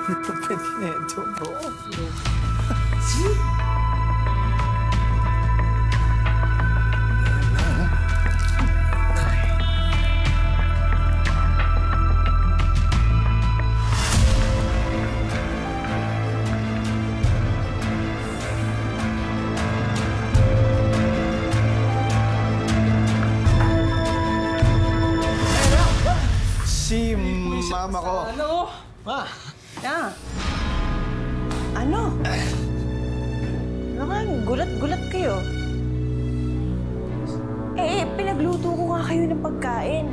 Lupit nito, bro. Si mama ko. Ano? Ma! Ano? Naman, gulat-gulat kayo. Pinagluto ko nga kayo ng pagkain.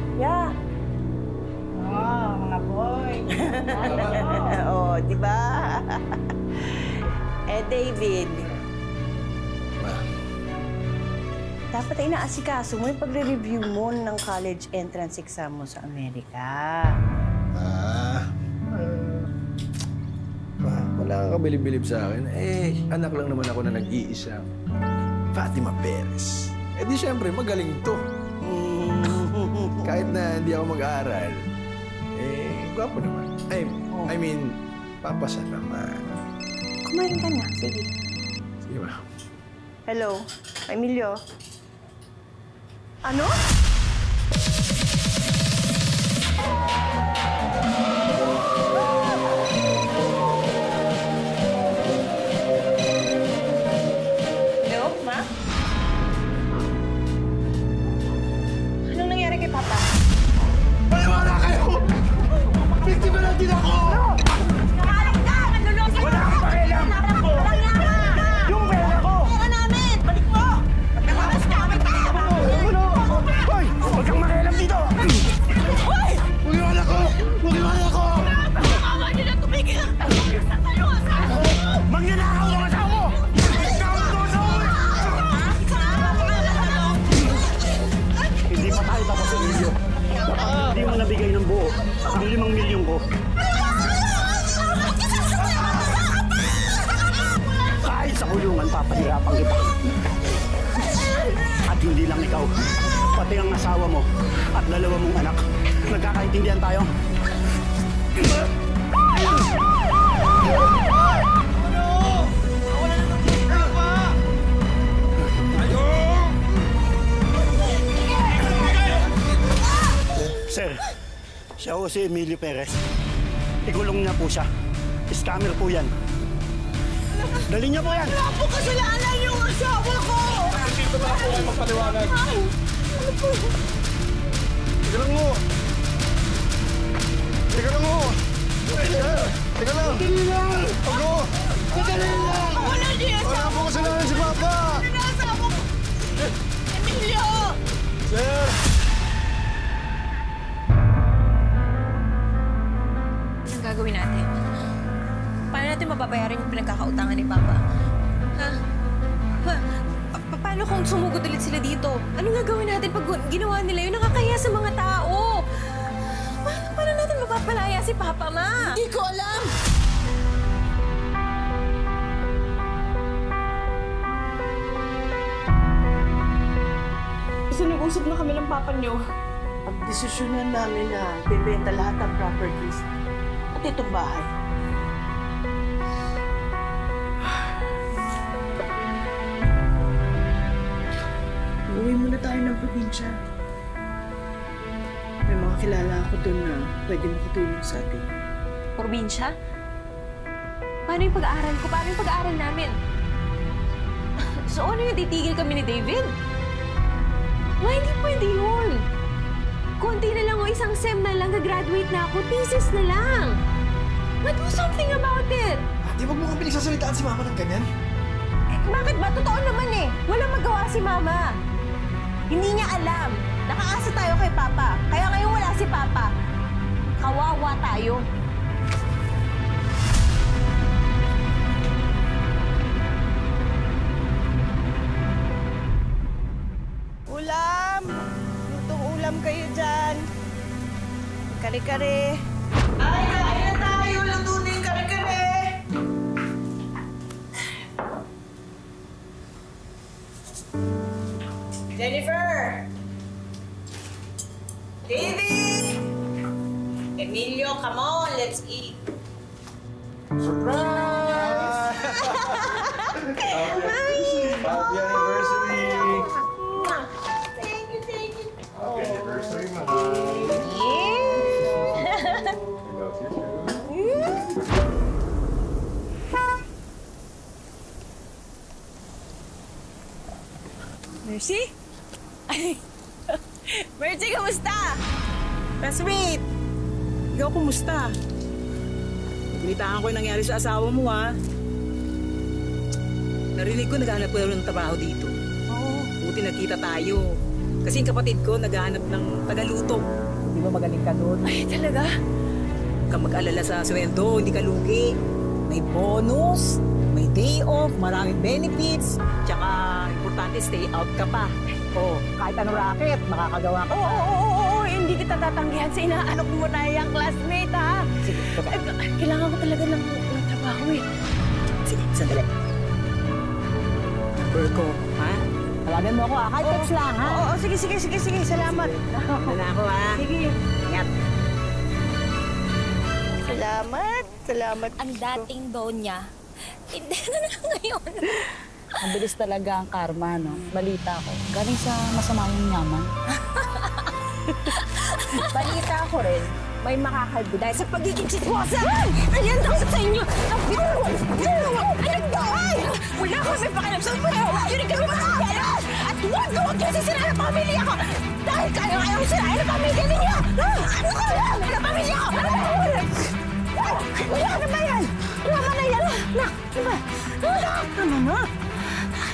Mga boy. Di ba? David. Ma. Dapat ay inaasikaso mo yung pagre-review mo ng college entrance exam mo sa Amerika. Wala kang kabilib-bilib sa akin. Anak lang naman ako na nag-iisa. Fatima Perez. Di syempre, magaling to. Kahit na hindi ako mag-aaral, gwapo naman. I mean, papasa naman. Kumain ka na. Sige. Sige ba? Hello, Emilio. Ano? Hello, Ma? Anong nangyari kay Papa? Maniwala kayo! Biktima lang din ako! Nakalit ka! Nanlulosay ka! Wala kang pakialam! Yung pera ko! Pera namin! Balik mo! Nakalas ka! May tama! Hoy! Huwag kang makialam dito! Hoy! Maniwala ko! Maniwala ko! Mama, hindi na tumigil! Tayo ka sa akin! Magnanakaw ang asawa mo! Magnanakaw ang asawa mo! Hindi pa tayo tapos sa Emilio. Kapag hindi mo nabigay ng buo, ang 5 milyon ko. Kahit sa kulungan, papahirapan kita. At hindi lang ikaw, pati ang asawa mo at 2 mong anak. Nagkakaintindihan tayo? Sir, siya ho si Emilio Perez. Ikulong niya po siya. Scammer po yan. Dali niya po yan! Wala po kasalanan yung asawa ko! Dito na ako kayo magpaliwanag. Ano po? Teka lang mo! Teka lang mo! Teka lang! Dali lang! Ako! Dali lang! Wala din ang Wala po kasalanan si Papa! Wala ang asawa ko! Emilio! Sir! Anong gagawin natin? Paano natin mababayaran yung pinagkakautangan ni Papa? Ha? Paano kung sumugod ulit sila dito? Anong gagawin natin pag ginawa nila yun? Nakakaya sa mga tao! Paano natin mapapalaya si Papa, Ma? Hindi ko alam! Kasi nag-usap na kami ng papa niyo. Pagdesisyonan namin na bebenta lahat ng properties at itong bahay. Uwi muna tayo ng probinsya. May mga kilala ako doon na pwede makatulong sa atin. Probinsya? Paano yung pag-aaral ko? Paano yung pag-aaral namin? So ano yung titigil kami ni David? Hindi pwede yun. Konti na lang o isang sem na lang, gagraduate na ako, thesis na lang. Do something about it. Di wag mo kang pinagsasalitaan si Mama ng ganyan. Bakit ba? Totoo naman eh. Walang magawa si Mama. Hindi niya alam. Nakaasa tayo kay Papa. Kaya ngayon wala si Papa. Kawawa tayo. Ulam! Lutong ulam kayo dyan. Kare-kare. Ay, kain na tayo. Luto na yung kare-kare. Jennifer! David! Emilio, come on, let's eat. Surprise! Happy anniversary! Thank you, thank you. Happy anniversary, mahal. I love you too. Mercy? Mercy, kamusta? Classmate! Ikaw, kumusta? Binitaan ko yung nangyari sa asawa mo, ha? Narinig ko naghahanap ko ng trabaho dito. Oo. Buti nagkita tayo. Kasi yung kapatid ko naghahanap ng tagaluto. Di ba magaling ka doon? Ay, talaga? Huwag kang mag-alala sa sweldo, hindi ka lugi. May bonus, may day off, maraming benefits, tsaka importante, stay out ka pa. Oh, kahit anong racket, makakagawa ka pa. Oo, hindi kita tatanggihan sa inaanok mo na yung classmate, ha? Sige, kailangan ko talaga ng trabaho, eh. Sige, sandali. Number ko, ha? Tawagan mo ako, ha? Kahit text lang, ha? Oo, sige. Salamat. Ano na ako, ha? Sige. Ingat. Salamat. Ang dating Donya, hindi na ngayon. Ang bilis talaga ang karma, no? Balita ko. Galing sa masama yung yaman. Balita ko rin, may makakalbo dahil sa pagiging sitwasa. Ayan daw sa inyo. Anak daw! Wala kami pakialam sa pareho. Hindi kami makakalas. At huwag kayo sisirain ang pamilya ko. Dahil kayo ayaw sirain ang pamilya ninyo. Ano ko yan? Ang pamilya ko. Wala na ba yan? Wala na yan. Nak, diba? Tama na.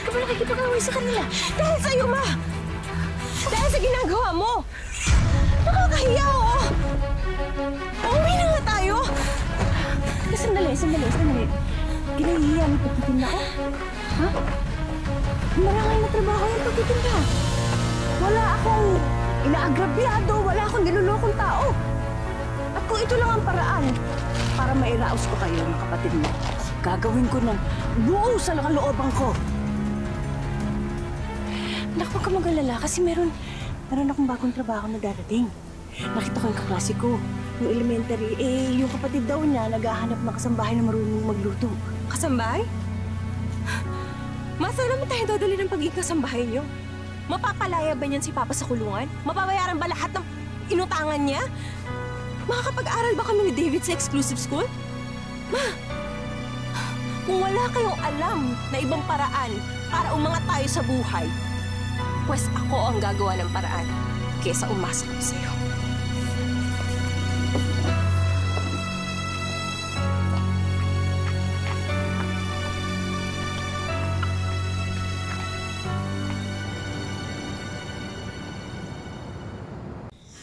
Ka ba nakikipag-away sa kanila? Dahil sa'yo, ma. Dahil sa ginagawa mo. Nakakahiya, oh. Uuwi na nga tayo. Sandali. Ginahihiya mo pagtitinda ko? Ha? Marangay na trabaho yung pagtitinda. Wala akong inaagrabyado. Wala akong nilulokong tao. At kung ito lang ang paraan para mairaos ko kayo ng kapatid mo, gagawin ko ng buo sa looban ko. Anak, huwag ka mag-alala kasi meron akong bagong trabaho na darating. Nakita ko yung kaklase ko, yung elementary, yung kapatid daw niya naghahanap ng kasambahay na marunong magluto. Kasambahay? Masa naman tayo dadali ng pagiging kasambahay niyo? Mapapalaya ba niyan si Papa sa kulungan? Mababayaran ba lahat ng inutangan niya? Makakapag-aral ba kami ni David sa exclusive school? Ma, kung wala kayong alam na ibang paraan para umangat tayo sa buhay, pues ako ang gagawa ng paraan kesa umasa ko sa'yo.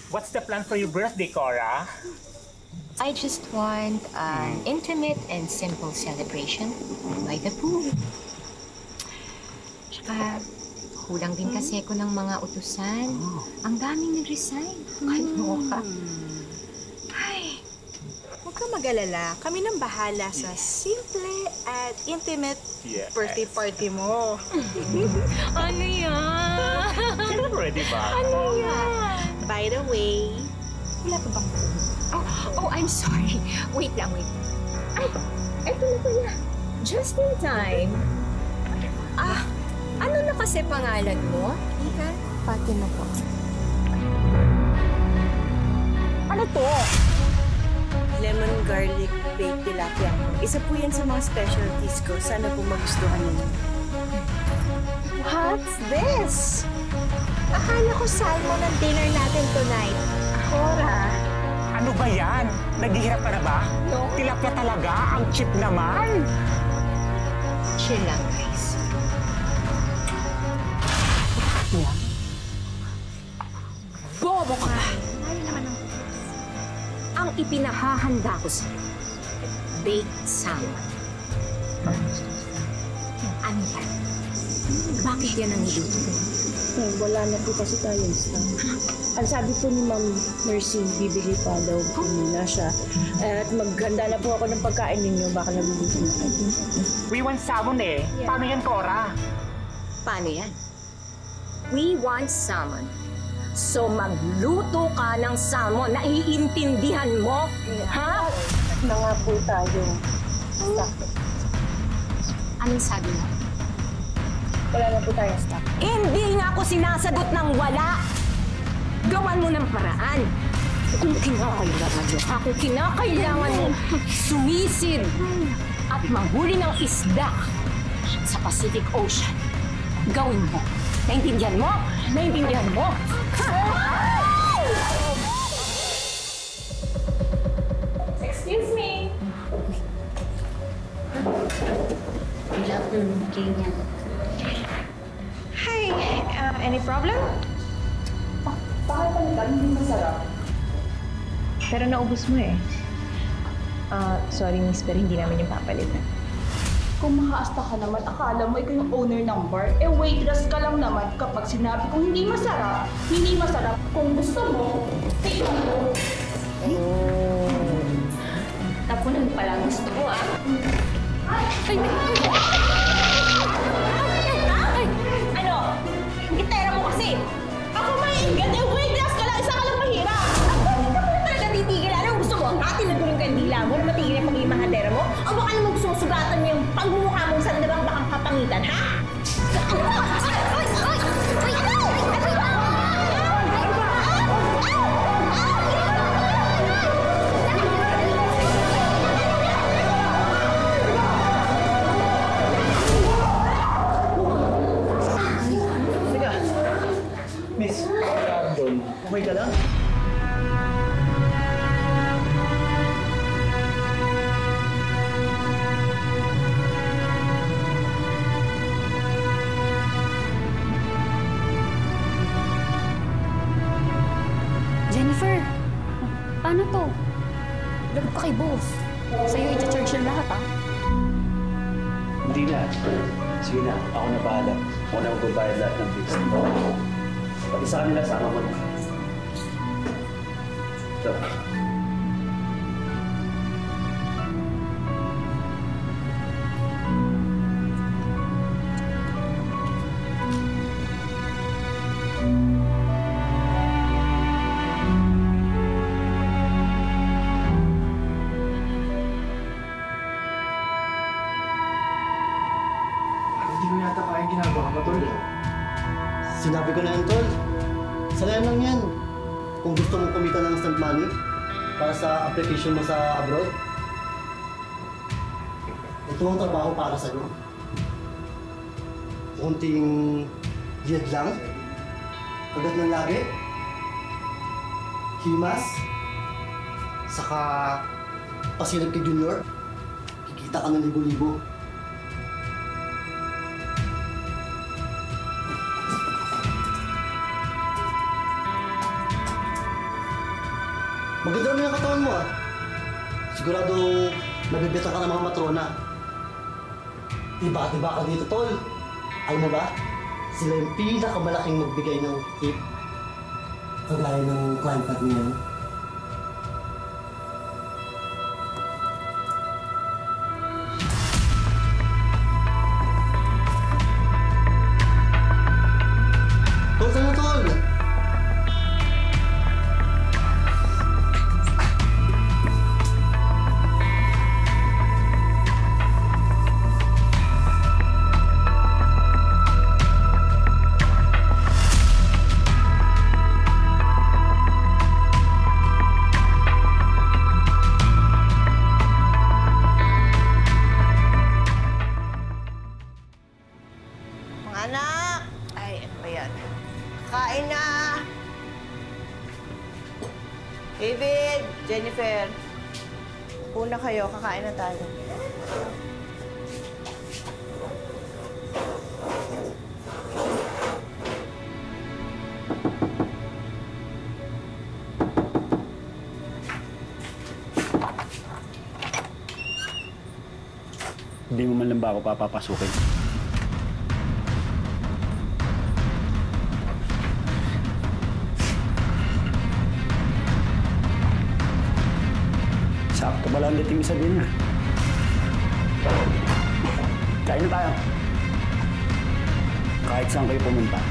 What's the plan for your birthday, Cora? I just want an intimate and simple celebration by the pool. Tsaka, kulang din kasi ako ng mga utusan. Ang daming nag-resign. Kaloka. Ay, huwag ka mag-alala. Kami nang bahala sa simple at intimate birthday party mo. Ano yan? Ready ba? Ano yan? By the way, wala pa bang Oh, I'm sorry. Wait lang. Ay, eto na pala. Just in time. Ano na kasi pangalan mo? Ika? Fatima po. ano to? Lemon garlic baked tilapia. Isa po yan sa mga specialties ko. Sana po magustuhan ninyo. What's this? Akala ko salmon ang dinner natin tonight. Cora. Ano ba yan? Naghihirap ka na ba? No. Tilapia talaga? Ang cheap naman! Chill lang, guys. Bobo ka! Ang ipinahahanda ko sa'yo, baked salmon. Ano yan? Bakit yan ang niluto mo? Wala na po kasi tayong staff. Ang sabi po ni Ma'am Mercy, bibili pa daw muna siya. At maghanda na po ako ng pagkain ninyo. Baka nagugutom na kayo. We want salmon eh. Paano yan, Cora? Paano yan? We want salmon. So magluto ka ng salmon. Naiintindihan mo? Ha? Na nga po tayo. Stock. Anong sabi mo? Wala na po tayong stock. Hindi nga ako sinasagot ng wala. Gawan mo ng paraan. Kung kinakailangan mo, kung kinakailangan mo sumisid at manghuli ng isda sa Pacific Ocean, gawin mo. Naintindihan mo? Naintindihan mo? Excuse me. Good afternoon, Kenya. Hi. Any problem? Bakit talaga hindi masarap? Pero naubos mo eh. Sorry miss, pero hindi namin yung papalitan. Kung makaasta ka naman, akala mo ikaw yung owner ng bar. Eh, waitress ka lang naman kapag sinabi kong hindi masarap. Hindi masarap. Kung gusto mo, tingnan mo. Tapunan pala gusto ko, ah. Ano? Gitera mo kasi. Ako maingat. Eh, waitress ka lang. Isa ka lang mahirap. Hindi ka pala talaga titigil. Anong gusto mo? Atin na gulong kandila mo na matigil yung pagiging mahadera mo? O baka naman gusto mong sugatan mo yung pagmumukha mong sandarang bakang kapangitan, ha? Miss, okay ka lang? Jennifer, paano to? Lagot ka kay boss. Sa'yo i-charge yung lahat, ah. Hindi na. Sige na, ako na bahala. Ako na magbabayad lahat ng bills. Pati sa kanila, sama mo na. Ito. Hindi mo yata kaya ginagawa mo, Tol. Sinabi ko na yan, Tol. Salayan lang yan. Kung gusto mong kumita ng instant money para sa application mo sa abroad, ito ang trabaho para sa'yo. Kunting yad lang, kagat ng lagi, himas, saka pasilip kay Junior, kikita ka ng libo-libo. Maganda naman yung katawan mo, ah. Sigurado nabibita ka ng mga matrona. Tiba-tiba ka dito, Tol. Alam mo ba? Sila yung pinakamalaking magbigay ng tip. Kagaya ng client card niya. Tol, sa'yo, Tol! Anak! Ay, ano ba yan? Kain na! David, Jennifer, una kayo, kakain na tayo. Hindi mo man lang ba ako papapasukin? Sakto pala ang dating isa din, ah. Kain na tayo. Kahit saan kayo pumunta,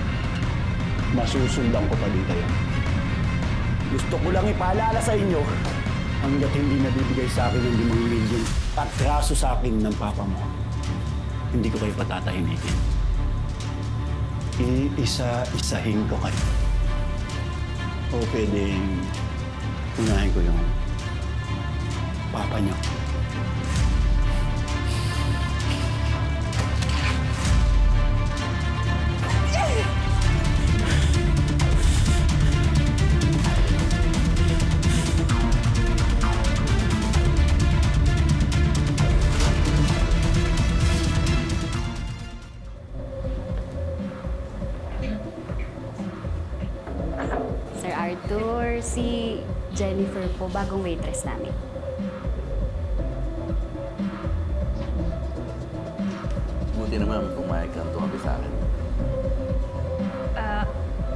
masusundan ko pa dito yan. Gusto ko lang ipaalala sa inyo, hanggat hindi nabibigay sa akin ng 5 milyon at raso sa akin ng papa mo, hindi ko kayo patatahimikin. Iisa-isahin ko kayo. O pwedeng unahin ko yung papa niyo. Sir Arthur, si Jennifer po, bagong waitress namin. Buti naman pumayag kang tumabi sa akin.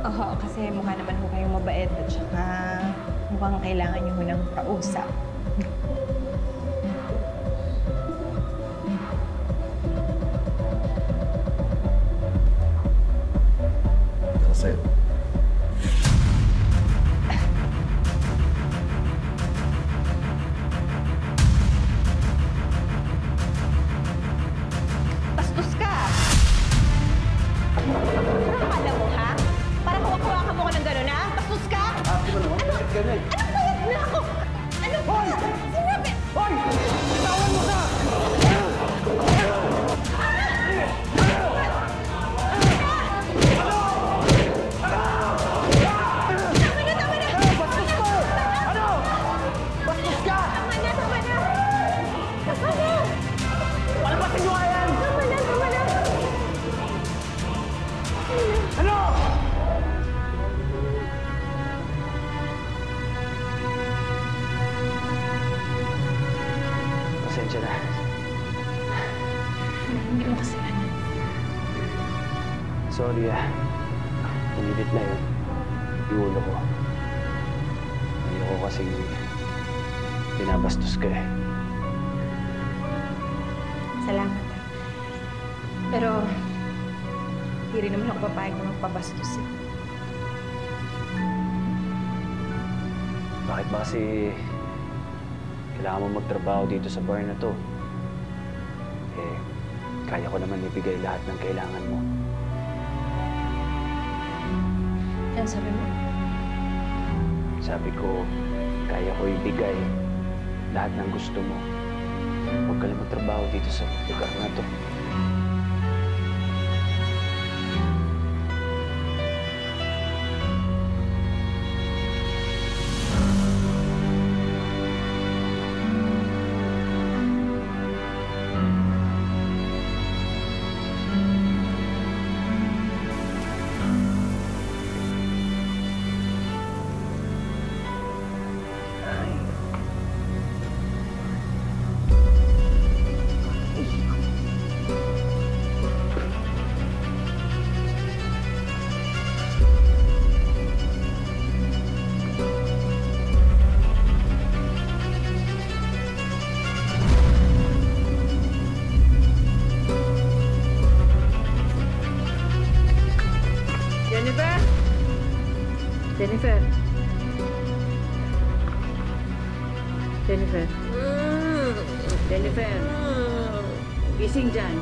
Oo, kasi mukha naman ho kayong mabait at saka mukhang kailangan niyo ho ng kausap. Sa'yo. Bastos ka! Ano akala mo, ha? Parang kuha-kuha mo ko ng gano'n, ha? Bastos ka! Di ba naman? Bakit ganun? Anong bayad na ako? Ano ba? Sinabi! Hoy! Bitawan mo ka! Pasensya na. Hindi mo kasalanan. Sorry Pumilit na yun. Yung ulo ko. Ayoko kasing pinabastos ka eh. Salamat. Pero, hindi rin naman ako papayag na magpabastos eh. Bakit ba kasi kailangan mo magtrabaho dito sa bar na to? Eh, kaya ko naman ibigay lahat ng kailangan mo. Ano sabi mo? Sabi ko, kaya ko ibigay lahat ng gusto mo. Huwag ka lang magtrabaho dito sa lugar na to. Jennifer. Jennifer. Jennifer. Gising dyan.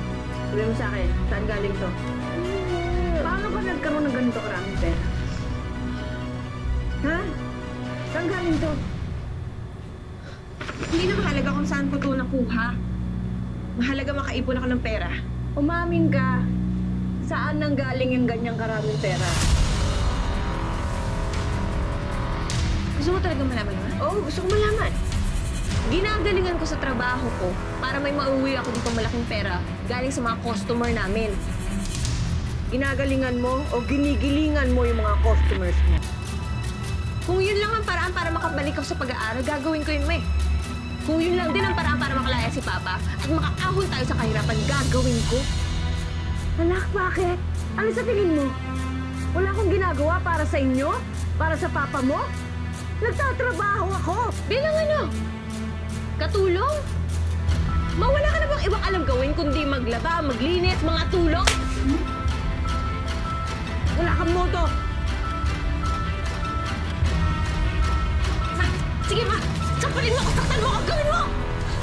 Sabi mo sa akin, saan galing to? Paano ka nagkaroon ng ganito karaming pera? Ha? Saan galing to? Hindi na mahalaga kung saan ko ito nakuha. Mahalaga makaipon ako ng pera. Umamin ka. Saan nang galing yung ganyang karaming pera? Gusto mo talaga malaman mo? Oo, gusto ko malaman. Ginagalingan ko sa trabaho ko para may mauwi ako dito malaking pera galing sa mga customer namin. Ginagalingan mo o ginigilingan mo yung mga customers mo? Kung yun lang ang paraan para makabalik ako sa pag-aaral, gagawin ko yun, May. Kung yun lang din ang paraan para makalaya si Papa at makaahon tayo sa kahirapan, gagawin ko. Anak, bakit? Ano sa tingin mo? Wala akong ginagawa para sa inyo? Para sa Papa mo? Nagtatrabaho ako! Bilang ano? Katulong? Mawala ka na bang ibang alam gawin kundi maglaba, maglinis, mga tulong? Wala kang moto! Sige, ma! Sampalin mo ako! Saktan mo ako! Gawin mo!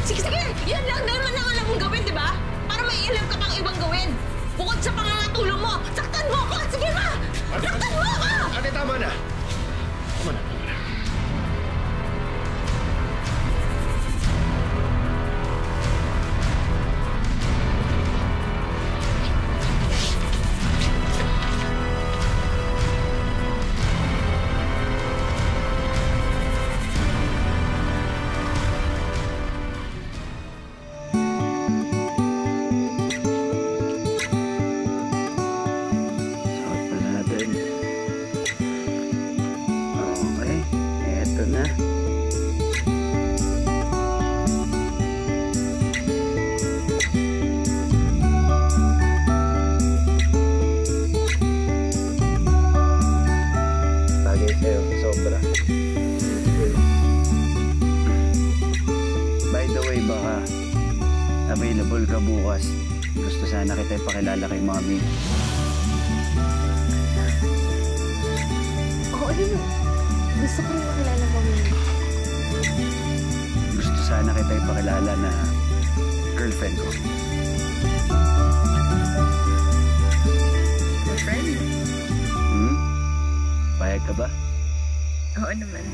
Sige, sige! Yan lang naman ang alam mong gawin, di ba? Para may alam ka pang ibang gawin. Bukod sa pangangatulong mo, saktan mo ako! Sige, ma! Saktan mo ako! Ate, tama na. Tama na. Available ka bukas. Gusto sana kita ipakilala kay Mommy. Oo, ano? Gusto ko rin makilala Mommy. Gusto sana kita ipakilala na girlfriend ko. Girlfriend? Payag ka ba? Oo naman.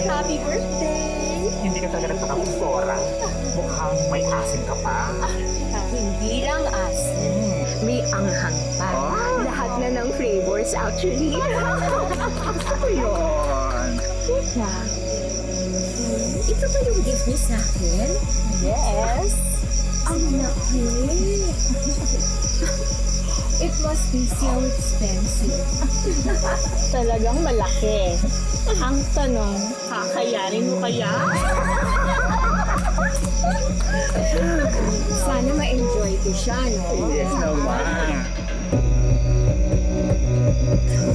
Happy birthday! Hindi ka talaga nagpakapuntora. Mukhang may asin ka pa. Hindi lang asin. May anghang pa. Lahat na ng flavors actually. Gusto ko yun. Teka. Ito ba yung gift niyo sa akin? Yes! Ang laki! It must be so expensive. Talagang malaki. Ang tanong, kakayanin mo kaya? Sana ma-enjoy ko siya, no? Yes naman.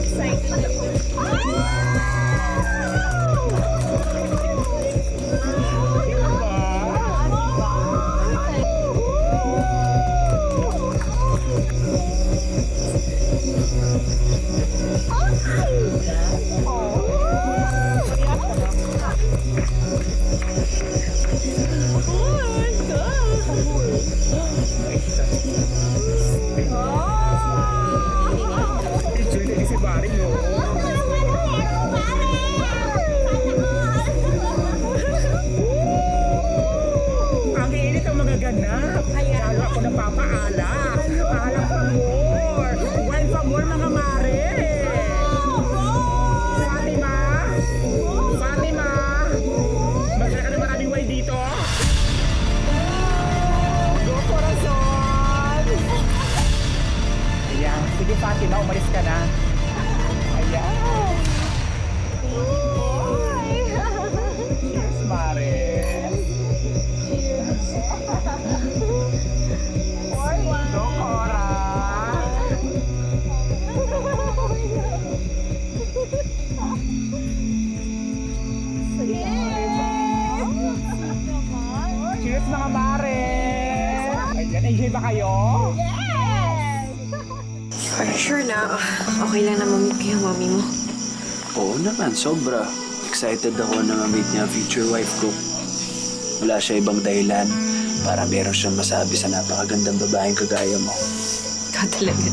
Excited ako. Lalo ako napapaala. Alang pa more. Wine pa more, mga mare. Fatima? Fatima? Magkaya ka na maraming wine dito? Go, corazon! Ayan. Sige, Fatima, umalis ka na. Ayan. Cheers, mare. Go, Cora! Cheers, mga mare! Ayan, enjoy ba kayo? Yes! Sure na, okay lang na mamit kayo, mami mo. Oo naman, sobra. Excited ako na ma-meet niya ang future wife ko. Wala siya ibang dahilan para meron siyang masabi sa napakagandang babaeng kagaya mo. Ikaw talaga.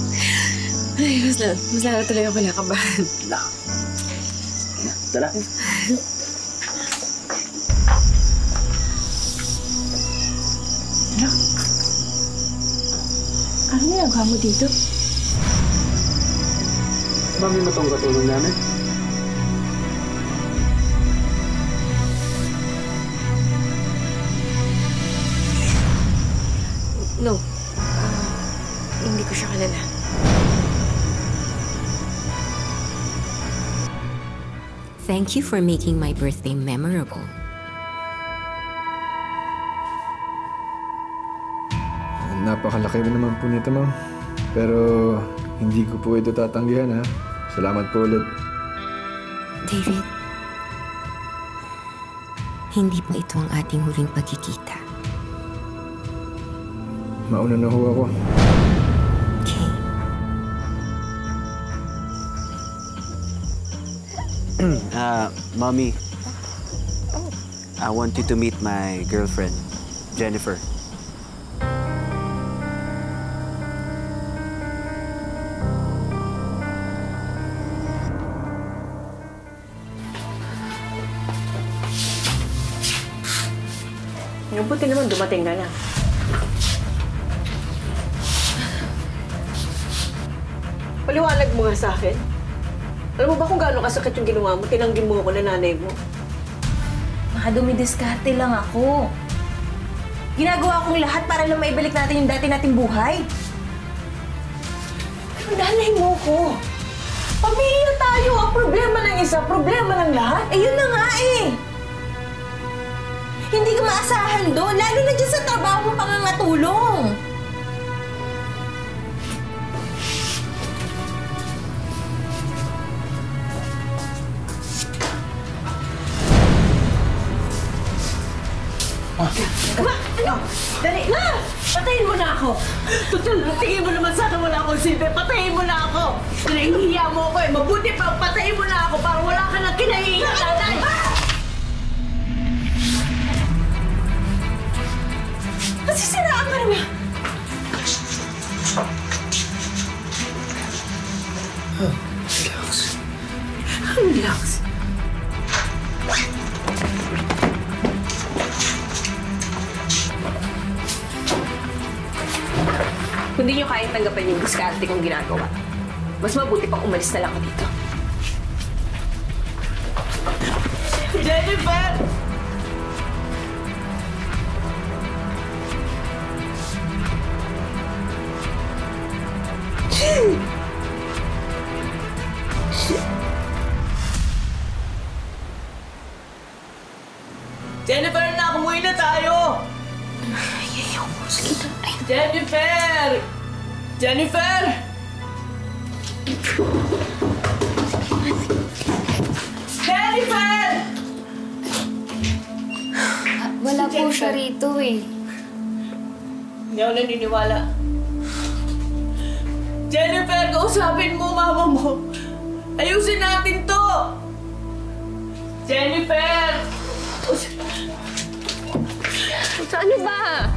Ay, mas lalo talaga ako nakabahan. Wala. Tara. Anak, ano ginagawa mo dito? Mami mo tong katulong namin? No. Hindi ko siya kilala. Thank you for making my birthday memorable. Napakalaki rin naman po nito, ma'am. Pero hindi ko po ito tatanggihan, ha? Salamat po ulit. David, hindi pa ito ang ating huling pagkikita. Mauna na ho ako. Okay. Mommy, I want you to meet my girlfriend, Jennifer. Yung buti naman dumating ka na. Paliwanag mo nga sa akin. Alam mo ba kung gaano kasakit yung ginawa mo? Tinanggi mo ako na nanay mo. Baka dumidiskarte lang ako. Ginagawa kong lahat para lang maibalik natin yung dati nating buhay. Pero nanay mo ko. Pamilya tayo. Ang problema ng isa, problema ng lahat. Eh, yun na nga eh. Hindi ka maasahan doon, lalo na dyan sa trabaho mong pangangatulong. Ma! Ano? Dali! Ma! Patayin mo na ako! Tutal, tingin mo naman sa akin wala akong silbi. Patayin mo na ako! Nahihiya mo ako eh. Mabuti pa, patayin mo na ako para wala ka nang kinahihiya, nanay! Nasisiraan ka naman! Relax. Relax. Kung di nyo kayang tanggapin yung diskarte kong ginagawa, mas mabuti pang umalis na lang ako dito. Jennifer! Jennifer, nakumuwi na tayo! Jennifer! Jennifer! Jennifer! Wala po siya rito eh. Hindi ako naniniwala. Jennifer, kausapin mo mama mo. Ayusin natin to! Jennifer! Ano ba?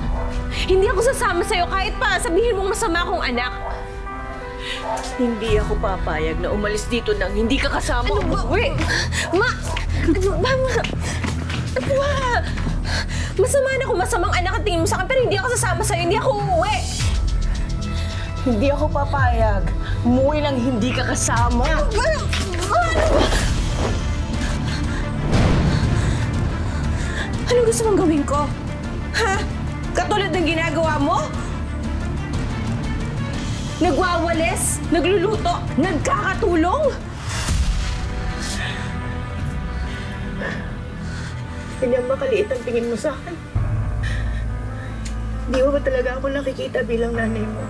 Hindi ako sasama sa'yo kahit pa sabihin mong masama akong anak. Hindi ako papayag na umalis dito nang hindi ka kasama. Ano ba? Wait! Ma! Ano ba? Ano ba? Masama na kung masamang anak at tingin mo sa akin pero hindi ako sasama sa'yo. Hindi ako uuwi. Hindi ako papayag. Umuwi lang hindi ka kasama. Ano ba? Ano gusto mong gawin ko? Ha? Katulad ng ginagawa mo? Nagwawalis? Nagluluto? Nagkakatulong? Ganyan ba kaliit ang tingin mo sa akin? Di ba talaga ako nakikita bilang nanay mo?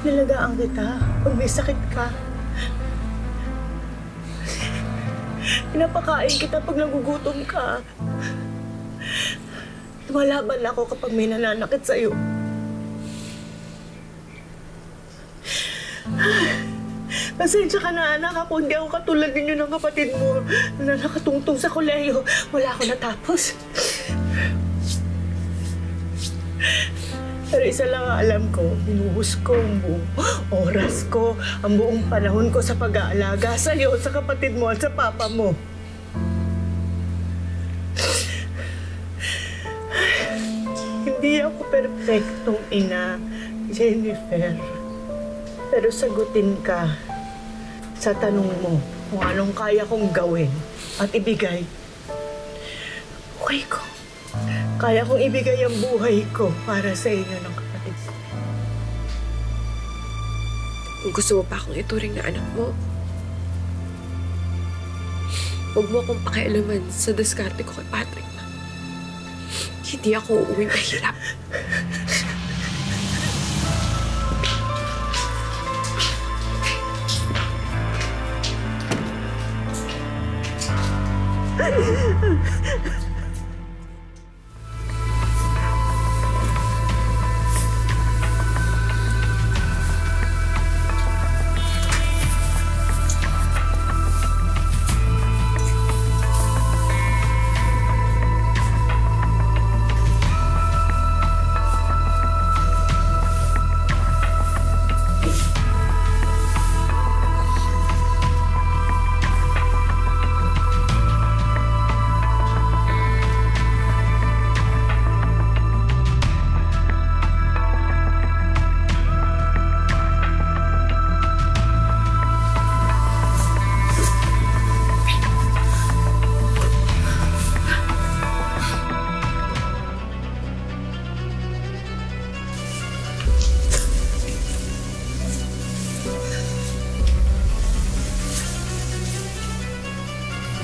Nalagaan kita pag may sakit ka. Pinapakain kita pag nagugutom ka. Lumalaban ako kapag may nananakit sa'yo. Pasensya ka na, anak. Ako hindi ako katulad ninyo ng kapatid mo na nakatungtong sa kolehiyo. Wala ako natapos. Pero isa lang ang alam ko, binuhos ko ang buong oras ko, ang buong panahon ko sa pag-aalaga sa'yo, sa kapatid mo at sa papa mo. Hindi ako perfectong ina, Jennifer. Pero sagutin ka sa tanong mo kung anong kaya kong gawin at ibigay. Okay ko. Kaya kong ibigay ang buhay ko para sa inyo ng kapatid ko. Kung gusto mo pa akong ituring na anak mo, huwag mo akong pakialaman sa diskarte ko kay Patrick. Hindi ako uuwi mahirap.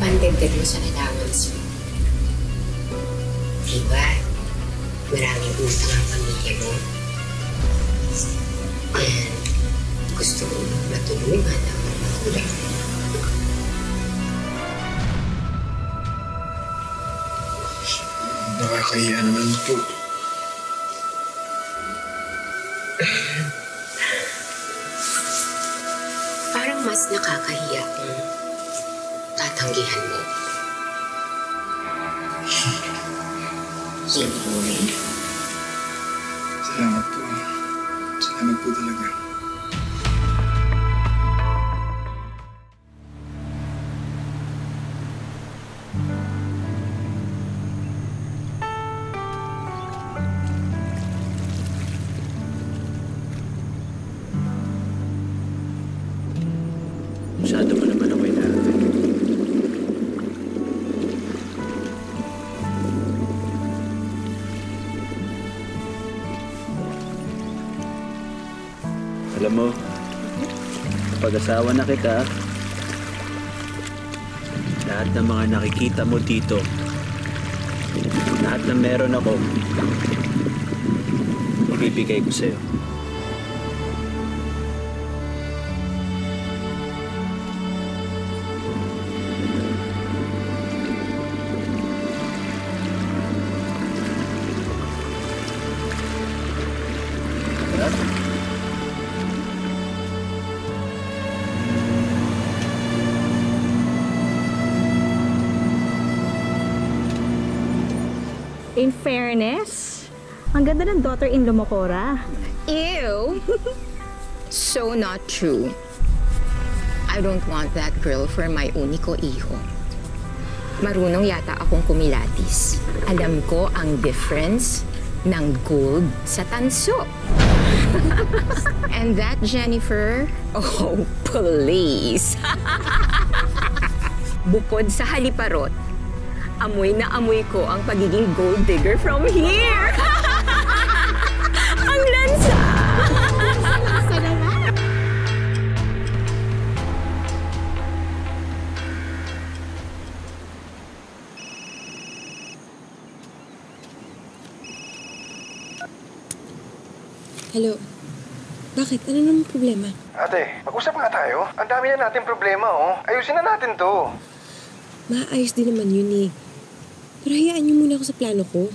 Pandagdag mo sa allowance mo. Diba? Maraming utang ang pamilya mo. And gusto mo matulungan ang mga magulang mo. Nakakahiya naman po. Parang mas nakakahiya kung tatanggihan mo. Hindi mo rin. Salamat po. Salamat po talaga. Masyado mo naman ako inaantay. Alam mo, kapag asawa na kita, lahat ng mga nakikita mo dito, lahat ng meron ako, ibibigay ko sa'yo. In fairness, ang ganda ng daughter-in-law mo, Cora. Ew! So not true. I don't want that girl for my único hijo. Marunong yata akong kumilatis. Alam ko ang difference ng gold sa tanso. And that Jennifer, oh please. Bukod sa haliparot, amoy na amoy ko ang pagiging gold digger from here. Ang lansa! Lansa naman! Hello. Bakit? Ano naman problema? Ate, mag-usap nga tayo. Ang dami na natin problema, oh. Ayusin na natin to. Maayos din naman yun eh. Pero hayaan niyo muna ako sa plano ko.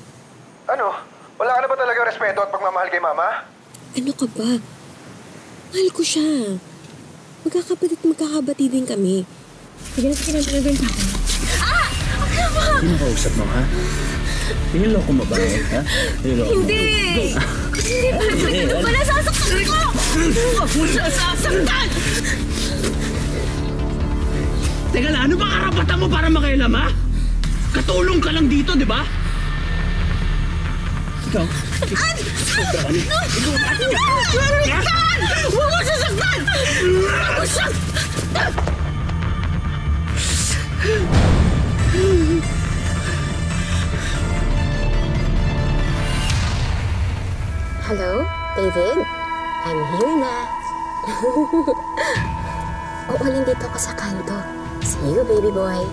Ano? Wala ka na ba talaga respeto at pagmamahal kay Mama? Ano ka ba? Mahal ko siya. Magkakapatid at magkakabati din kami. Sige na, pinabenta ko. Ah! Sino kausap mo, ha? Niloloko mo ba, ha? Niloloko mo? Hindi! Hindi pa! Hindi pa nasasaktan ko! Huwag mo nasasaktan! Teka lang, ano ba karapatan mo para makailam, ha? Katulong ka lang dito, di ba? Ikaw? Huwag mo sasaktan! Huwag mo sasaktan! Hello, David? I'm here na. Oo, nandito ako sa kanto. See you, baby boy.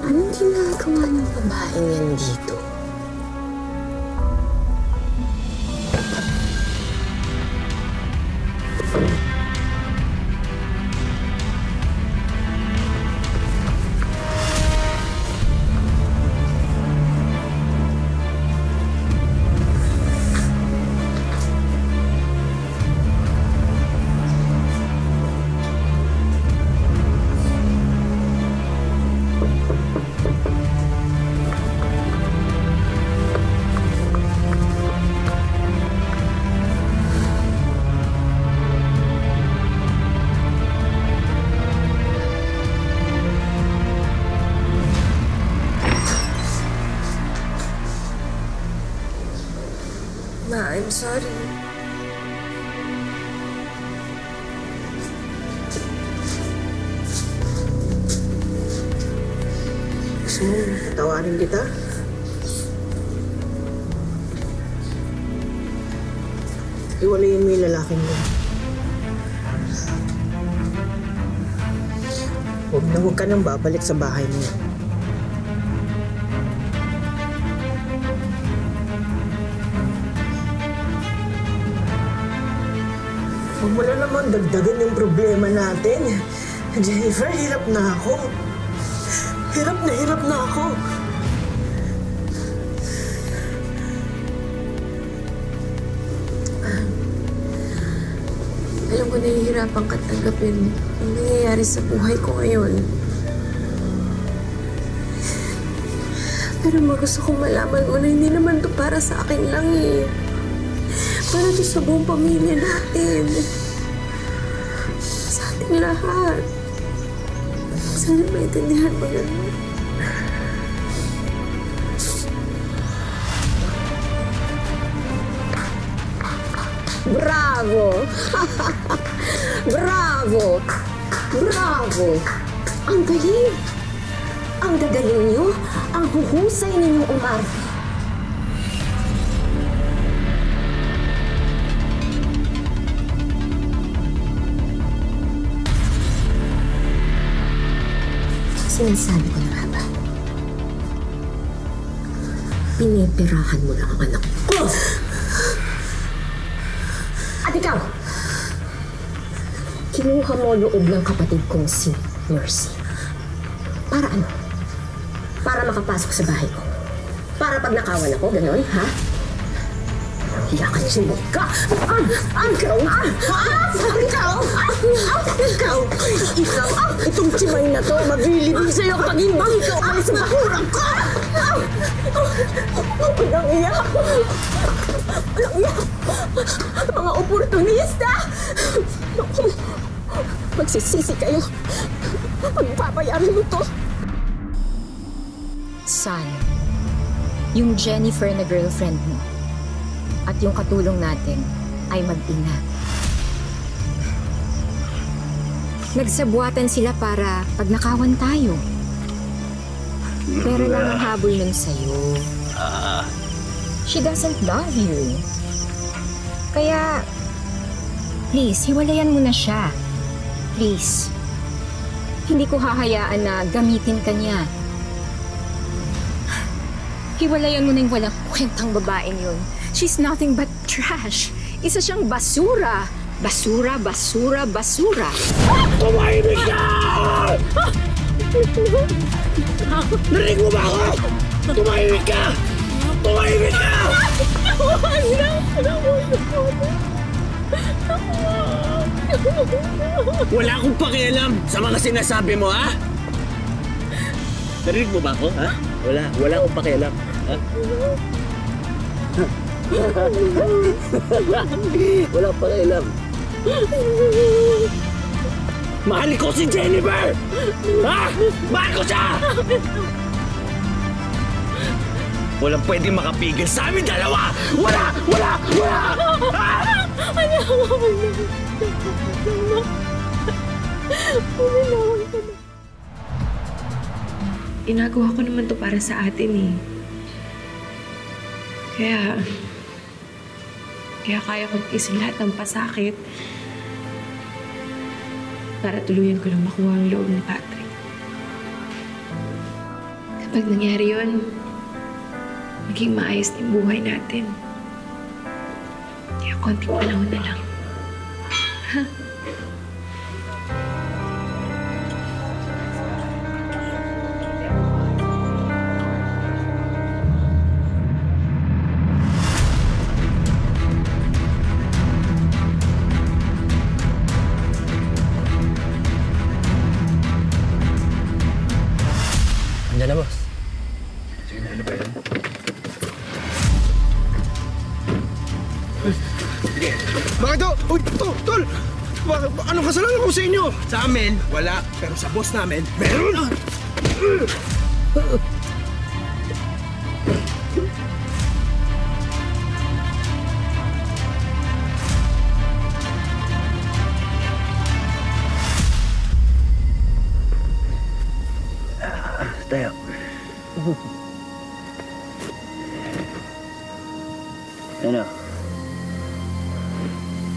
Anong ginagawa ng babaeng yan dito? Ma, I'm sorry. Gusto mo, patawarin kita? Iwalayin mo yung lalaking mo. Huwag ka nang babalik sa bahay mo. Huwag mo na naman dagdagan yung problema natin. Jennifer, hirap na ako. Hirap na ako. Alam ko nahihirapan ka tanggapin ang nangyayari sa buhay ko ngayon. Pero gusto kong malaman mo na hindi naman to para sa akin lang eh. Para to sa buong pamilya natin. Sa ating lahat. Sana maintindihan mo yun. Bravo! Bravo! Bravo! Ang galing! Ang gagaling niyo! Ang huhusay ninyong umarte! Sinasabi ko na nga ba? Pinipirahan mo lang ang anak ko! At ikaw, kinuha mo loob ng kapatid kong si Mercy. Para ano? Para makapasok sa bahay ko. Para pag nakawan ako, ganon, ha? Hiya ka niya, ka! Ikaw! Itong chimay na to, maglilibig sa'yo kapag hindi ikaw umalis sa bakurang ko! Walang iyak! Walang iyak! Mga oportunista! Magsisisi kayo. Pagpapayarin mo to. Son, yung Jennifer na girlfriend mo at yung katulong natin ay mag-ina. Nagsabuatan sila para pagnakawan tayo. Pero lang ang habol nun sa'yo. She doesn't love you. Kaya, please, hiwalayan mo na siya. Please. Hindi ko hahayaan na gamitin ka niya. Hiwalayan mo na yung walang kwentang babaeng yun. She's nothing but trash. Isa siyang basura. Basura, basura, basura. Tumahimik ka! Narinig mo ba ako? Tumahimik ka! Tumahimik ka! Wala akong pakialam sa mga sinasabi mo, ha? Narinig mo ba ako, ha? Wala akong pakialam, ha? Wala akong pakialam. Mahal ko si Jennifer! Ha? Mahal ko siya! Walang pwedeng makapigil sa amin dalawa! Wala! Ginagawa ko naman to para sa atin eh. Kaya kaya kong isin lahat ng pasakit para tuluyan ko lang makuha ang loob ni Patrick. Kapag nangyari yun, maging maayos na yung buhay natin. Kaya konting panahon na lang. Andiyan na, boss. Sige na, ano ba yan? Sige. Bakit to? Uy, tol! Anong kasalanan ko sa inyo? Sa amin, wala. Pero sa boss namin, meron! Tayo. Ano?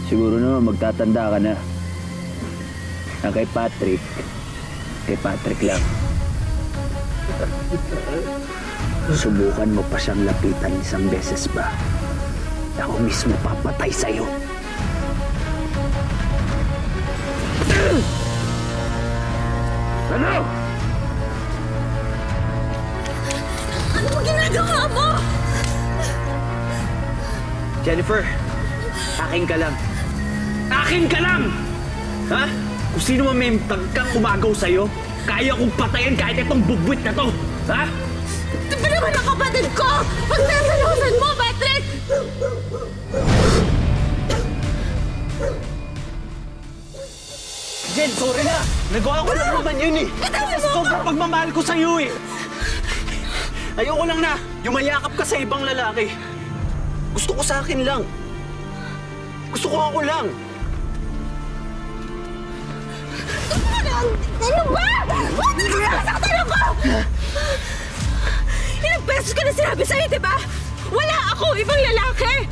Siguro naman magtatanda ka na. Ang kay Patrick lang. Subukan mo pa siyang lapitan isang beses ba? Ako mismo papatay sa'yo. Ano? Ano mo ginagawa mo? Jennifer, akin ka lang. Akin ka lang! Ha? Kung sino man may tagkang umagaw sa'yo, kaya kong patayin kahit itong bubwit na to. Ha? Ito pa naman ang kapatid ko! Pagsasalusan mo, Patrick! Jen, sorry na! Nagawa ko lang naman yun eh! Sobrang pagmamahal ko sa'yo eh! Ayoko lang na yumayakap ka sa ibang lalaki. Gusto ko sa akin lang. Gusto ko ako lang. Ano ba? Bakit ka nasaktan ako? Ilang beses ko na sinabi sa'yo, di ba? Wala ako, ibang lalaki!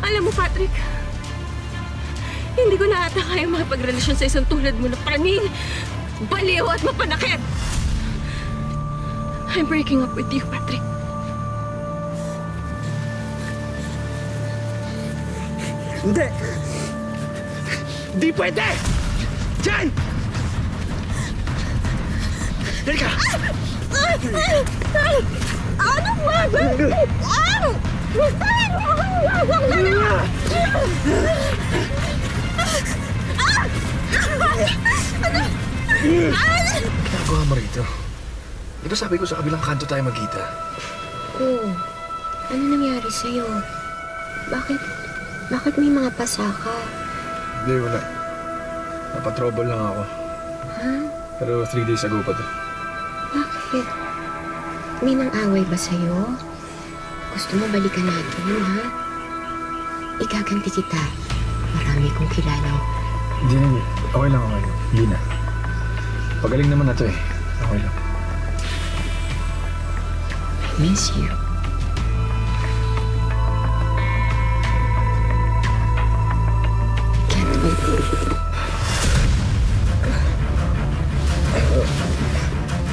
Alam mo, Patrick, hindi ko na ata kaya makipagrelasyon sa isang tulad mo na praning, baliw at mapanakit. I'm breaking up with you, Patrick. Hindi! Hindi pwede! Jen! Halika! Ano ba? Ginagawa mo rito? Di ba sabi ko sa kabilang kanto tayo magkita? Oo. Ano nangyari sa'yo? Bakit may mga pasa ka? Hindi, wala. Napatrouble lang ako. Ha? Pero 3 days ago pa to. Bakit? May nang-away ba sa'yo? Gusto mo balikan natin, ha? Igaganti kita. Marami kong kilala. Hindi. Okay lang. Hindi na. Pagaling naman na to eh. Okay lang. I miss you. Can't wait.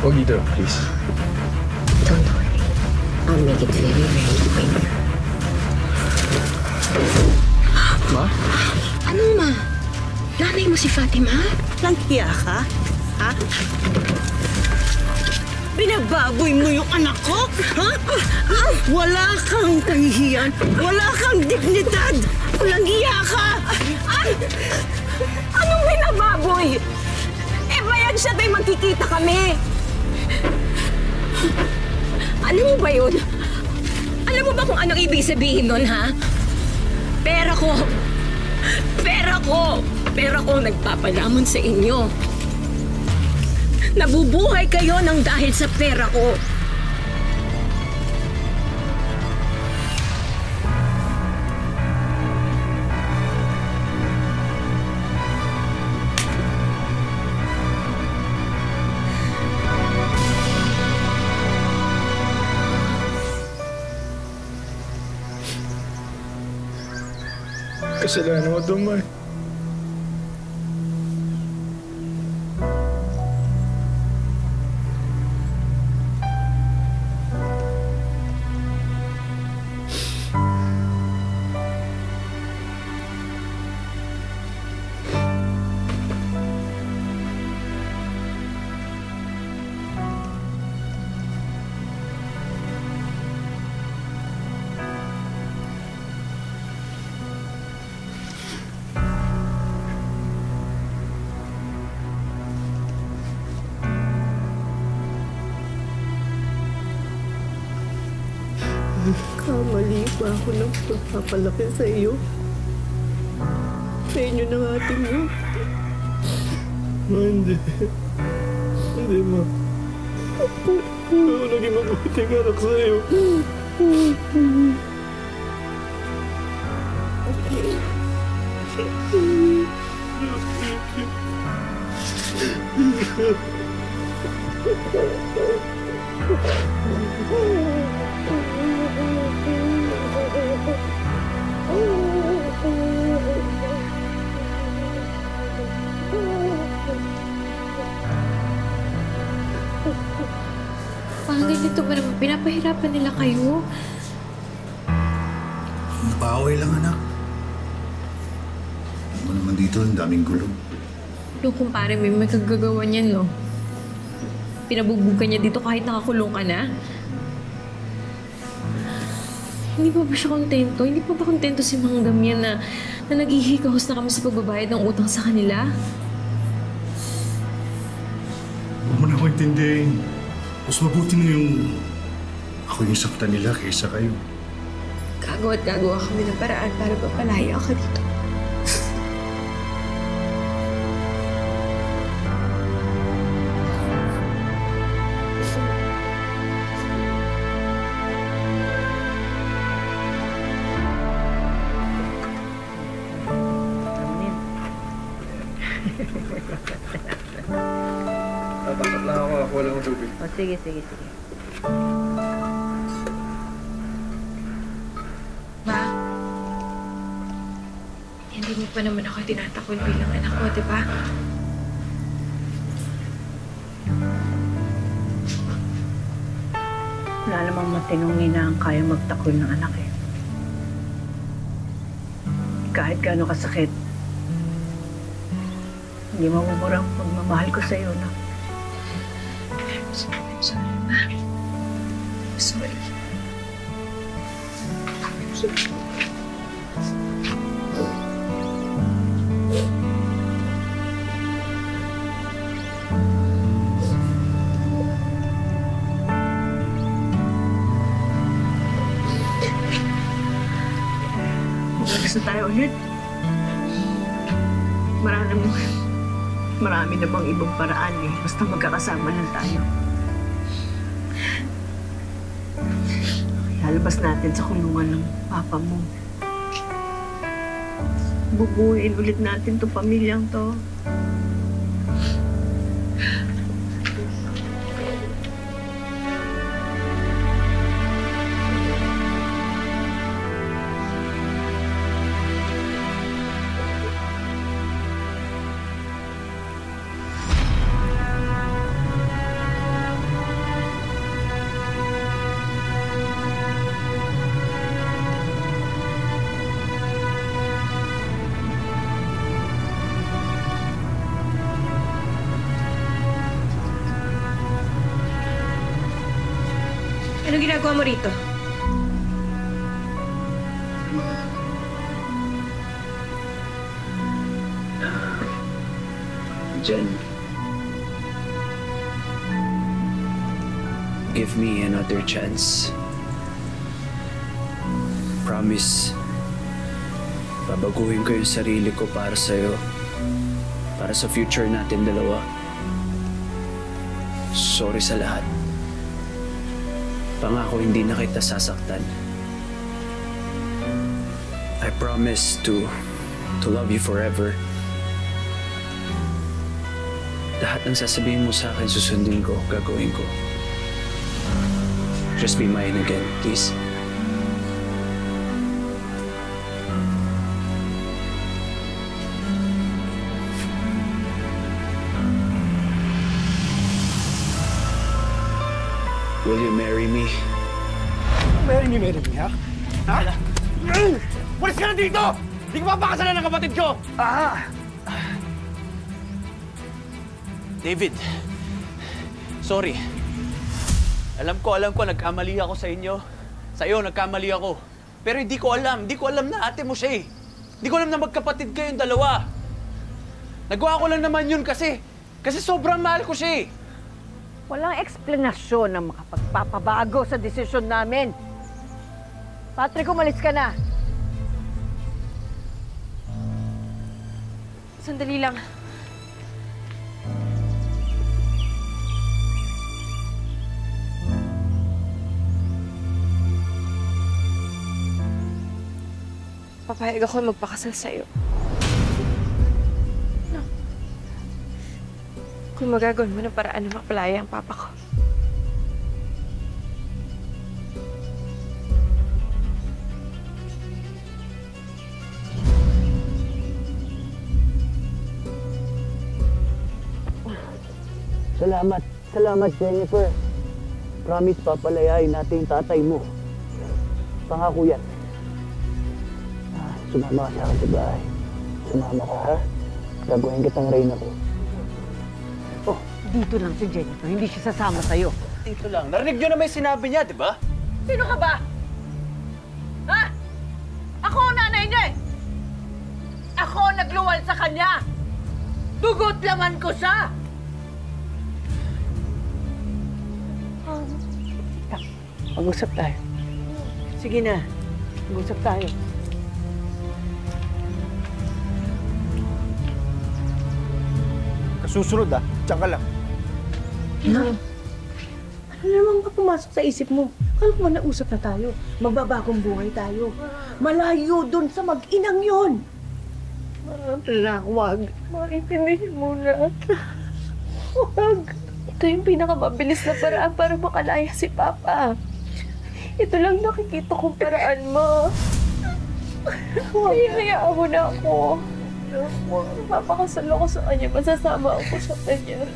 Huwag dito, please. Don't worry. I'll make it very, very quick. Ma? Anong ma? Nanay mo si Fatima? Langkiya ka? Ha? Binababoy mo yung anak ko? Ha? Wala kang kahihiyan. Wala kang dignidad. Walang iya ka. Anong binababoy? Eh, bayad siya tayo magkikita kami. Alam mo ba yun? Alam mo ba kung anong ibig sabihin nun, ha? Pera ko. Pera ko. Pera ko nagpapalamon sa inyo. Nabubuhay kayo ng dahil sa pera ko. Kasalanan mo ito, Ma. ba ako ng pagpapalaki sa iyo? Sa inyo ng ate mo? Hindi. Hindi, ma. Ako naging mabuting anak sa iyo. Parang ganito ba naman? Pinapahirapan nila kayo? Napaaway lang, anak. Ano naman dito, ang daming gulo. Yung kumpare, may magagagawa niyan, no? Pinabubugkan niya dito kahit nakakulong ka na? Hindi pa ba siya kontento? Hindi pa ba kontento si Mang Damian na naghihikahos na kami sa pagbabayad ng utang sa kanila? Huwag mo na ako intindihin. Mas mabuti na yung ako yung saktan nila kaysa kayo. Gagawa at gagawa kami ng paraan para papalaya ka dito. Tatakot lang ako. Ako lang ang tubig. O, sige. Ma, hindi mo pa naman ako tinatakol bilang anak ko, di ba? Wala namang matinong ina ang kaya magtakol ng anak eh. Kahit gaano kasakit, hindi mamumura ang pagmamahal ko sa iyo, na. I'm sorry, Ma. I'm sorry. Magkasa tayo ulit. Marami na bang ibang paraan eh. Basta magkakasama lang tayo. Lalabas natin sa kulungan ng papa mo. Bubuuin ulit natin itong pamilyang to. Ano ginagawa mo rito? Jen, give me another chance. Promise, babaguhin ko yung sarili ko para sa'yo. Para sa future natin dalawa. Sorry sa lahat. Pangako hindi na kita sasaktan. I promise to love you forever. Lahat ng sasabihin mo sa akin, susundin ko, gagawin ko. Just be mine again, please. Will you marry me? Marry me, ha? Ha? Walis ka na dito! Hindi ka mapakasalan ng kapatid ko! David, sorry. Alam ko, nagkamali ako sa inyo. Sa'yo, nagkamali ako. Pero hindi ko alam na ate mo siya eh. Hindi ko alam na magkapatid kayong dalawa. Nagawa ko lang naman yun kasi sobrang mahal ko siya eh. Walang eksplanasyon na makapagpapabago sa desisyon namin. Patrick, umalis ka na. Sandali lang. Papayag ako magpakasal sa'yo. No. Kung magagawa mo ng paraan na mapalaya ang papa ko. Salamat. Salamat, Jennifer. Promise, papalayain natin yung tatay mo. Pangako yan. Sumama ka sa akin sa bahay. Sumama ka, ha? Gagawin kitang reyna ko. Oh, dito lang si Jennifer. Hindi siya sasama sa'yo. Dito lang. Narinig nyo na may sinabi niya, di ba? Sino ka ba? Ha? Ako ang nanay niya eh! Ako ang nagluwal sa kanya! Dugot laman ko siya! Mag-usap tayo. Sige na. Mag-usap tayo. Kasusunod Diyan ka lang. Ano namang pumasok sa isip mo? Kala mo nausap na tayo. Magbabagong buhay tayo. Malayo dun sa mag-inang yon. Wag. Maintindihin mo na. Wag. Ito yung pinakamabilis na paraan para makalaya si Papa. Ito lang nakikita kong paraan mo. Hayaan mo na ako. Mapapakasal ako sa kanya. Masasama ako sa kanya.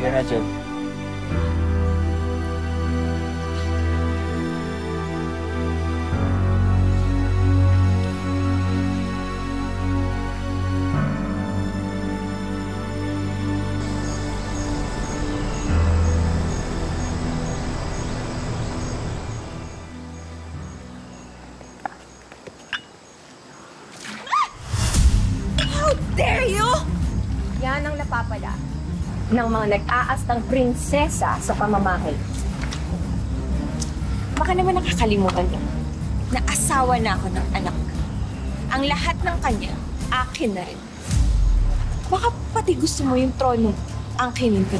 Rachel. How dare you! Yan ang napapala ng mga nag-aastang prinsesa sa pamamahay. Baka naman nakakalimutan mo na asawa na ako ng anak. Ang lahat ng kanya, akin na rin. Baka pati gusto mo yung trono, angkinin ko.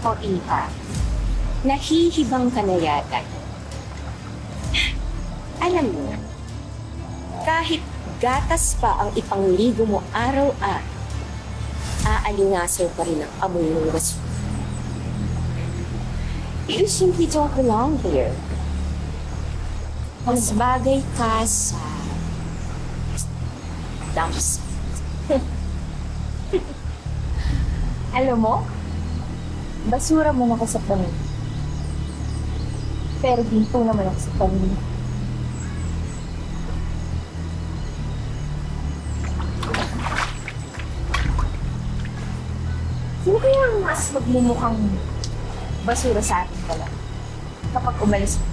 O Iha, nahihibang ka na yata. Alam mo, kahit gatas pa ang ipangligo mo araw-araw, aalingasaw pa rin ang amoy ng basura. You simply don't belong here. Mas bagay ka sa dumpster. Alam mo, basura mo na ako sa pamilya. Pero dito naman ako sa pamilya. Sino kaya ang mas magmumukhang basura sa atin pala kapag umalis ko?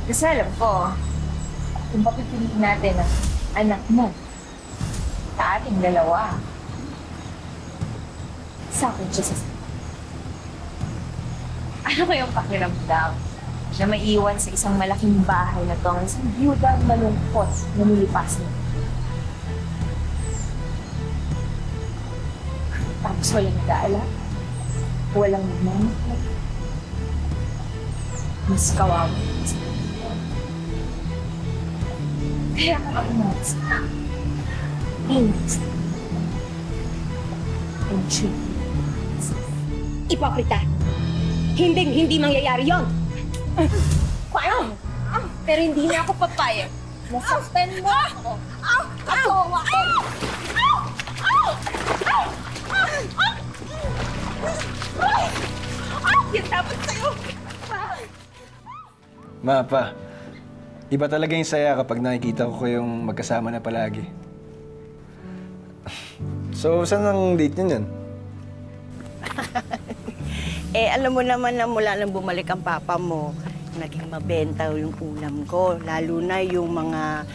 Kasi alam ko, kung papipiliin natin ang anak mo sa ating dalawa, sa akin siya sa... Ano kayong pakiramdam na maiwan sa isang malaking bahay na to ang isang biyudang malungkot na nilipas mo? Tapos walang nag-aala, walang magmamahal. Mas kawawa. Kaya ka umalis. Inis. And treat. Ipokrita. Hindi mangyayari yon. Paano? Pero hindi na ako papayag. Nasaktan mo ako. Kajowa ko! Yan dapat sa'yo! Ma, Pa, iba talaga yung saya kapag nakikita ko kayong magkasama na palagi. So, saan ang date niyo yan? Alam mo naman na mula nang bumalik ang papa mo, naging mabenta yung ulam ko. Lalo na yung mga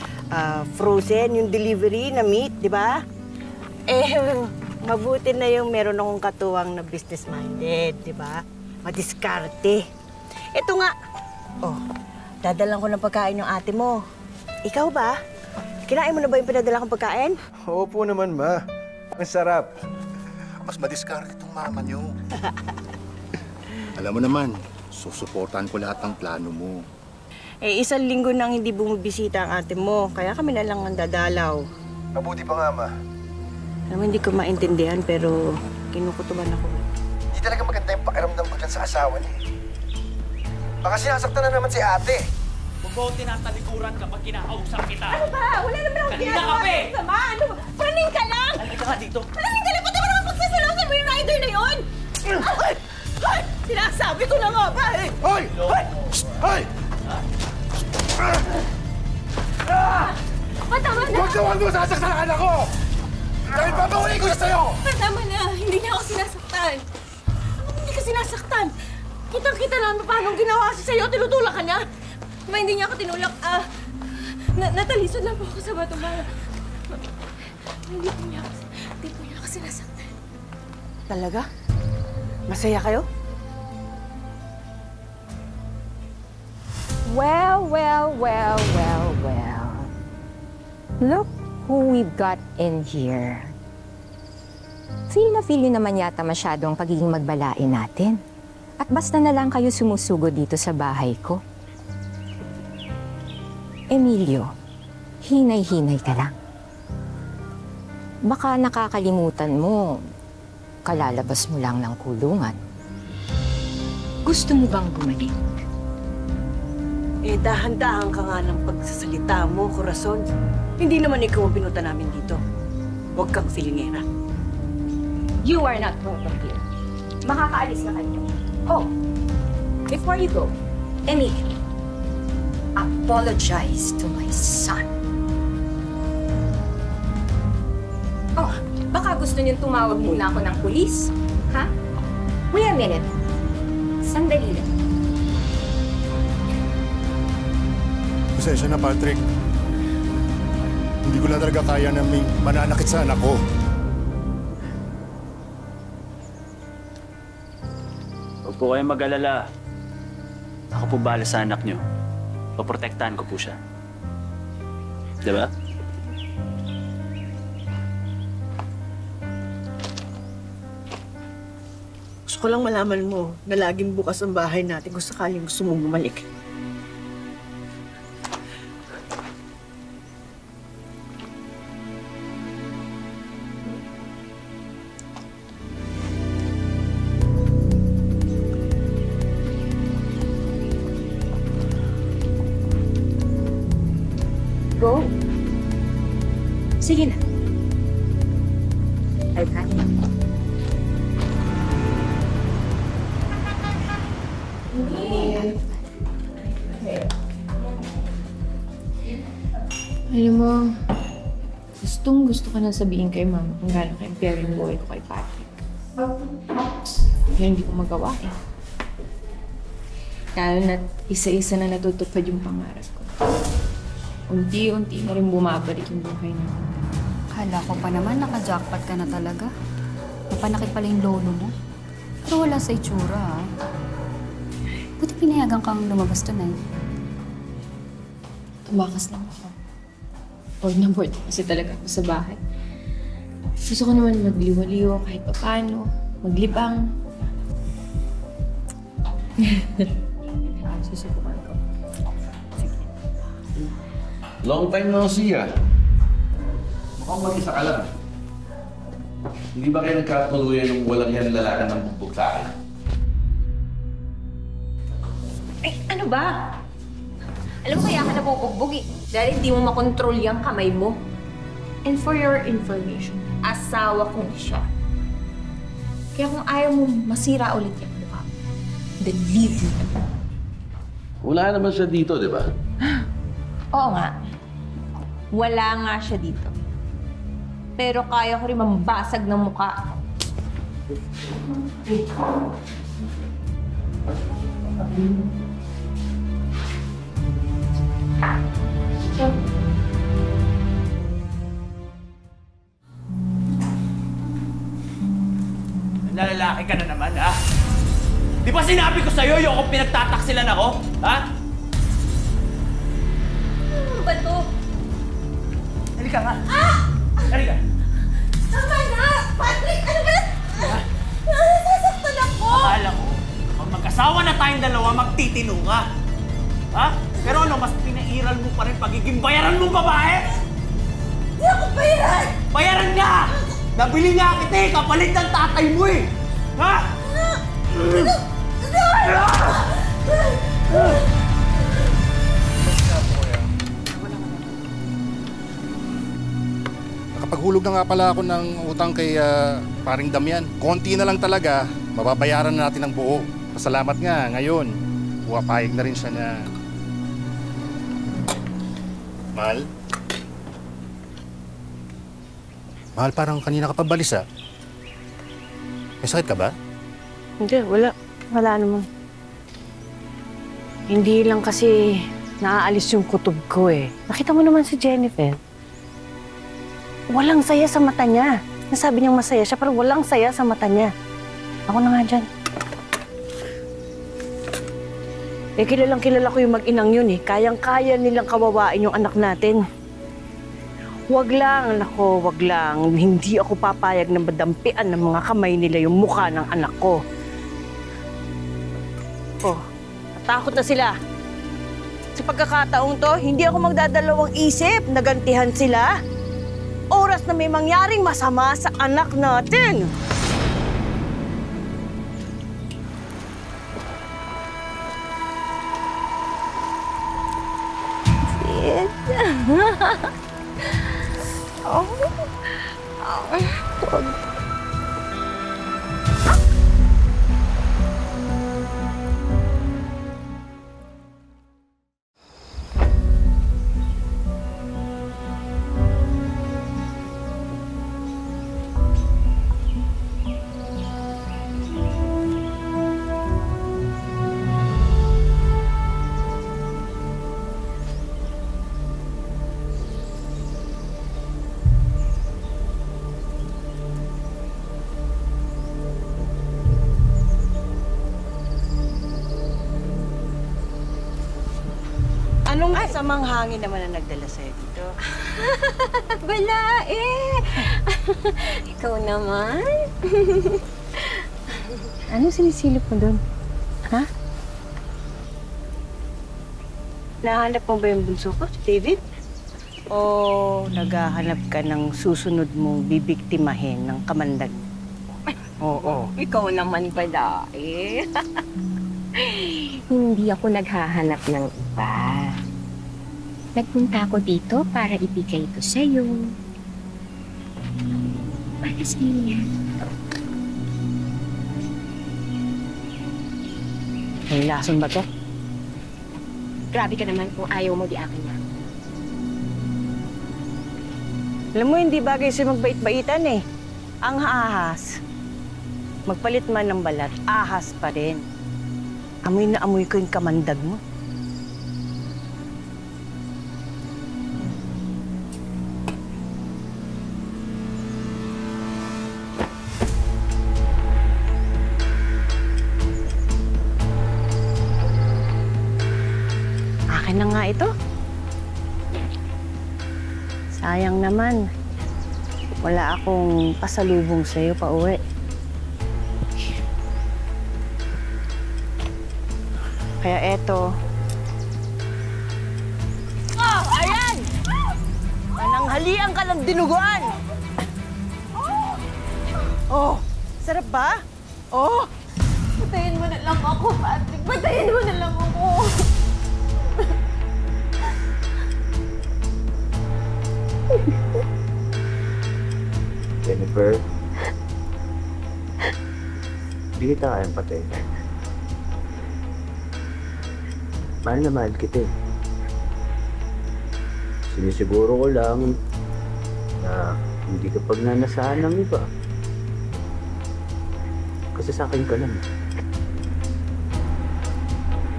frozen, yung delivery na meat, di ba? Mabuti na yung meron akong katuwang na business-minded, di ba? Madiskarte. Ito nga, dadalang ko ng pagkain yung ate mo. Ikaw ba? Kinain mo na ba yung pinadala kong pagkain? Opo naman, Ma. Ang sarap. Mas madiskarte itong mama niyo. Alam mo naman, susuportahan ko lahat ng plano mo. 1 linggo nang hindi bumibisita ang ate mo, kaya kami na lang ang dadalaw. Mabuti pa nga, Ma. Alam mo, hindi ko maintindihan, pero kinukutuban ako. Hindi talaga maganda yung pakiramdam ko dyan sa asawa niya. Baka sinasaktan na naman si ate. Huwag mo tinatalikuran kapag kinakausap kita. Ano ba? Wala naman akong Kanina ginagawa. ka pa eh. Sama? Ano ba? Praning ka lang! Halika ka dito. Praning ka lang! Pati mo naman pagsasalosan mo yung rider na yun! Ay! Sinasabi ko na nga ba eh! Hoy! Hoy! Hoy! Tama na! Huwag mo sasaktan ang anak ko! Dahil papahuli ko na sa'yo! Tama na! Hindi niya ako sinasaktan! Hindi ka sinasaktan! Kitang-kita namin paano ginawa siya sa'yo. Tinutulak ka niya. Ma, hindi niya ako tinulak. Natalisod lang po ako sa bato. Hindi po niya ako sinasaktan. Talaga? Masaya kayo? Well. Look who we've got in here. Feel nyo naman yata masyadong pagiging magbalain natin. At basta na lang kayo sumusugod dito sa bahay ko. Emilio, hinay-hinay ka lang. Baka nakakalimutan mo, kalalabas mo lang ng kulungan. Gusto mo bang bumalik? Dahan-dahan ka nga ng pagsasalita mo, Corazon. Hindi naman ikaw ang pinuta namin dito. Huwag kang filingera. You are not welcome here. Makakaalis na kayo. Oh, before you go, Emilio, apologize to my son. Oh, baka gusto niyong tumawag muna ako ng pulis? Ha? Wait a minute. Sandali lang. Pasensya na, Patrick. Hindi ko na talaga kaya na may mananakit sa anak ko. Huwag po kayong mag-alala. Ako po bahala sa anak niyo. Paprotektahan ko po siya. Diba? Gusto ko lang malaman mo na laging bukas ang bahay natin kung sakaling gusto mong bumalik. Go. Sige na. I've had it. Alam mo, gusto ko na sabihin kay Mama kung gano'n ka-impero yung buhay ko kay Patrick. Pero hindi ko magawa eh. Lalo na isa-isa na natutupad yung pangarap ko. Unti-unti na rin bumabalik yung buhay namin. Kala ko pa naman naka-jackpot ka na talaga. Napanakit pala yung lolo mo. Pero wala sa itsura, ha? Buti pinayagan kang lumabas to na eh. Tumakas lang ako. Bored na bored kasi talaga ako sa bahay. Gusto ko naman magliwaliw kahit paano, maglibang. Susubukan ko. Long time no see, ah. Mukhang mag-isa ka lang. Hindi ba kayo nagkatuluyan yung walang yan lalakan ng bugbog sa akin? Ay, ano ba? Alam mo kaya ka nabubugbog eh. Dahil hindi mo makontrol yung kamay mo. And for your information, asawa ko na siya. Kaya kung ayaw mo masira ulit yung mukha mo, then leave me. Wala naman siya dito, di ba? Oo nga. Wala nga siya dito. Pero kaya ko rin mambasag ng mukha. Nalalaki ka na naman, ha? Di ba sinabi ko sa'yo yung kung pinagtataksilan ako? Ha? Ano ba to? Halika nga. Ah! Halika. Tama na! Patrick, ano ba? Nasasaktan ako! Akala ko, pag magkasawa na tayong dalawa, magtitino ka. Ha? Pero ano, mas pinairal mo pa rin pagiging bayaran mong babae? Hindi ako bayaran! Bayaran nga! Nabili nga kita eh, kapalit ng tatay mo eh! Ha? Nakapaghulog na nga pala ako ng utang kay paring Damian. Konti na lang talaga, mababayaran na natin ng buo. Pasalamat nga, ngayon, pumapayag na rin siya na... Mahal? Mahal, parang kanina ka pabalis, ah. May sakit ka ba? Hindi, wala. Wala naman. Hindi lang kasi naaalis yung kutob ko eh. Nakita mo naman si Jennifer. Walang saya sa mata niya. Nasabi niyang masaya siya, pero walang saya sa mata niya. Ako na nga dyan. Eh, kilalang kilala ko yung mag-inang yun eh. Kayang-kaya nilang kawawain yung anak natin. Wag lang, nako, wag lang. Hindi ako papayag na madampian ng mga kamay nila yung mukha ng anak ko. Oh, natakot na sila. Sa pagkakataong to, hindi ako magdadalawang isip na gantihan sila. Oras na may mangyaring masama sa anak natin. Anong masamang hangin naman na nagdala sa'yo dito? Wala eh. Ikaw naman. Anong sinisilip mo doon? Ha? Nahanap mo ba yung bunso ko, si David? O naghahanap ka ng susunod mong bibiktimahin ng kamandag? Oo. Ikaw naman pala eh. Hindi ako naghahanap ng iba. Nagpunta ako dito para ibigay ito sa'yo. Para sa'yo yan. May lason ba to? Grabe ka naman kung ayaw mo di akin na. Alam mo, hindi bagay sa'yo magbait-baitan eh. Ang ahas. Magpalit man ng balat, ahas pa rin. Amoy na amoy ko yung kamandag mo. Akin na nga ito. Sayang naman. Wala akong pasalubong sa'yo pa uwi. Kaya eto. Oh, ayan! Nananghalian ka ng dinuguan! Oh, sarap ba? Oh! Patayin mo na lang ako, Patrick. Patayin mo na lang ako. Jennifer, hindi kita kayang patay. Mahal na mahal kita eh. Sinisiguro ko lang na hindi ka pagnanasahan ng iba. Kasi sa akin ka lang.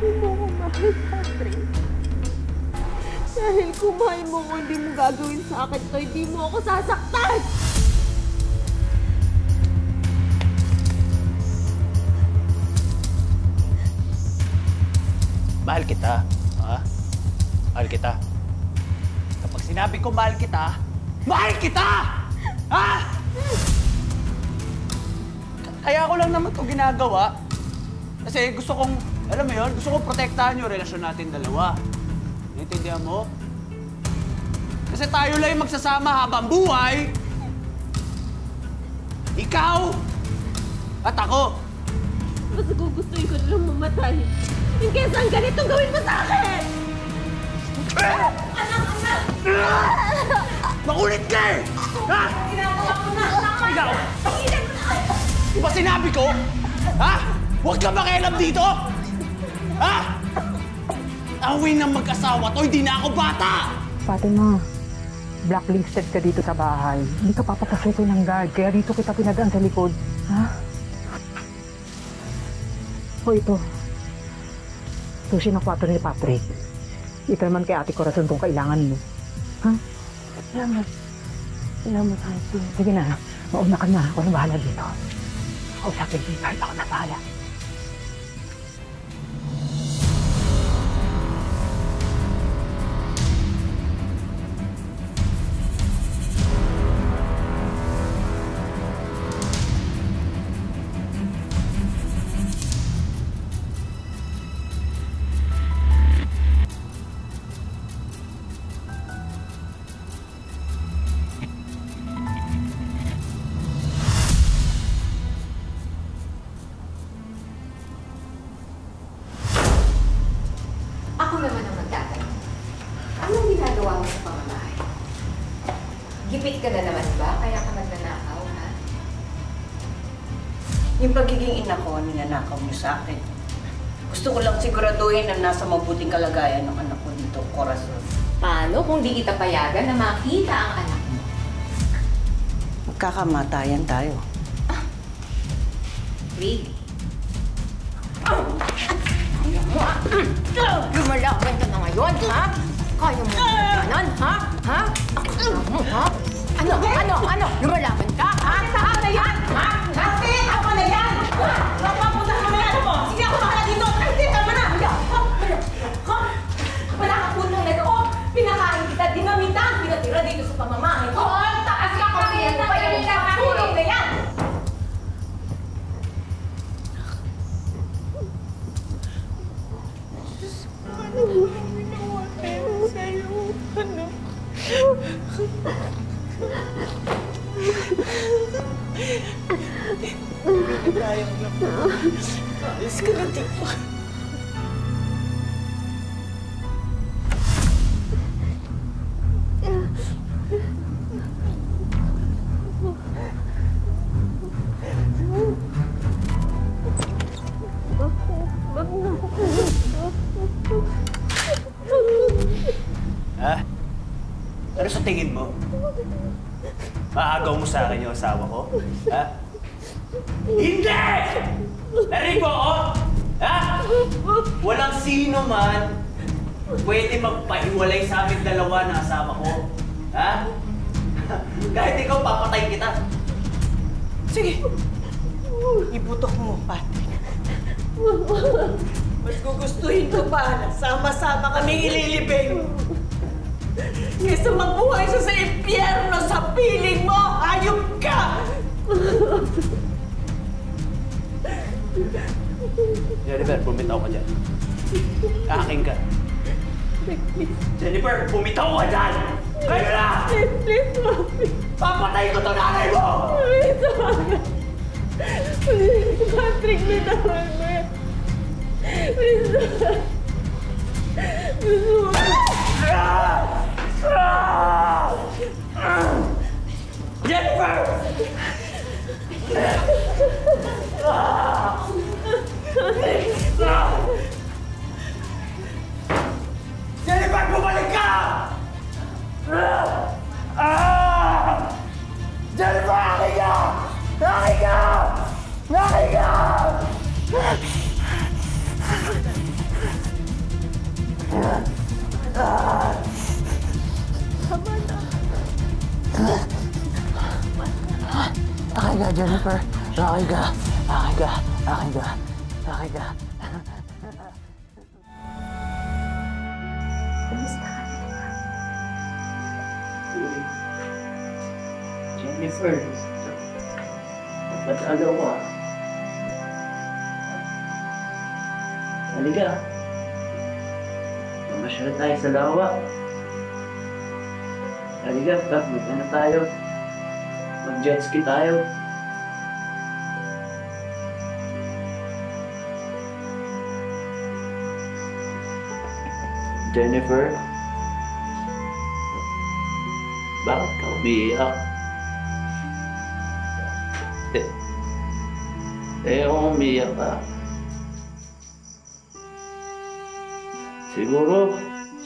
Hindi mo ko mahal, Patrick. Dahil kung mahal mo ko, hindi mo gagawin sa akin to, hindi mo ako sasaktan! Mahal kita, ha? Mahal kita. Kapag sinabi ko mahal kita, mahal kita! Ha? Kaya ko lang naman ito ginagawa. Kasi gusto kong, alam mo yun, gusto kong protektahan yung relasyon natin dalawa. Naintindihan mo? Kasi tayo lang yung magsasama habang buhay. Ikaw at ako. Mas gugustuhin ko nalang mamatay. Yung kesa ang ganitong gawin mo sa akin! Anak! Makulit ka eh! Ha? Ginagawa ko na! Ikaw! Di ba sinabi ko? Ha? Huwag ka makialam dito! Ha? Awin ng mag-asawa to, hindi na ako bata! Fatima, blacklisted ka dito sa bahay. Hindi ka papapasukin ng guard, kaya dito kita pinadaan sa likod. Ha? O ito. Susi ng kwarto ni Patrick. Ito naman kay Ate Corazon kung kailangan mo. Ha? Salamat. Salamat, Auntie. Sige na, mauna ka na. Ako na bahala dito. Kausapin ko yung guard. Ako na bahala. Ako naman ang magtatanong. Anong ginagawa mo sa pamamahay? Gipit ka na naman ba? Kaya ka nagnanakaw, ha? Yung pagiging ina ko, ninanakaw niyo sa akin. Gusto ko lang siguraduhin na nasa mabuting kalagayan ng anak ko dito, Corazon. Paano kung di kita payagan na makita ang anak mo? Magkakamatayan tayo. Really? Lumalaban ka na ngayon, ha? Kaya mo ganon, ha? Ha? Mo, ha? Ano? Lumalaban ka, ha? Ako na yan! Ha? Ate! Ako na yan! Papapunta ka na yan mo! Sige, ako baka dito! Ay, di, tama na! Ha? Wala ka punong na doon! Pinakain kita, dinamitan! Pinatira dito sa pamamahay ko! Oo, taas ka ko! Ano ba yung nakatulong na yan? Ano ginawa tayo sa'yo? Ano? Hindi tayong naman. Alis ka na dito. Ha? Ano sa tingin mo? Maagaw mo sa akin yung asawa ko? Ha? Hindi! Narinig mo ako? Ha? Walang sino man pwede magpahiwalay sa amin dalawa ng asawa ko. Ha? Kahit ikaw, papatay kita. Sige. Ibutok mo, Patrick. Mas gugustuhin ko pa na sama-sama kaming ililibing. Kaysa magbuhay siya sa impyerno sa piling mo, hayop ka! Jennifer, bumitaw ka dyan. Akin ka. Jennifer, bumitaw ka dyan! Kayo na! Please, Mami. Papatay ko to nanay mo! Please, Mami. Please, Patrick, bitawan mo yan. Please, Jennifer! Jennifer, bumalik ka! Jennifer, akin ka! Akin ka! Akin ka! Tama na. Akin ka, Jennifer. Akin ka. Akin ka. Akin ka. Akin ka. Jennifer, ba't agaw ka? Halika. Mamasyal tayo sa lawa. Halika, Kap, mag-ano tayo? Mag-jet ski tayo. Jennifer, bakit ka umiiyak? Kung umiiyak ka.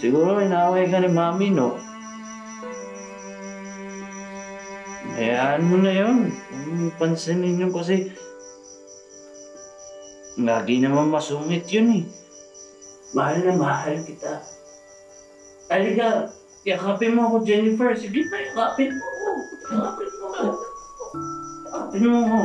Siguro inaaway ka ni Mami, no? Hayaan mo na yun. Pansinin yun kasi lagi naman masungit yun eh. Mahal na mahal kita. Halika, yakapin mo ako, Jennifer. Sige na, yakapin mo ako. Yakapin mo ako. Yakapin mo ako.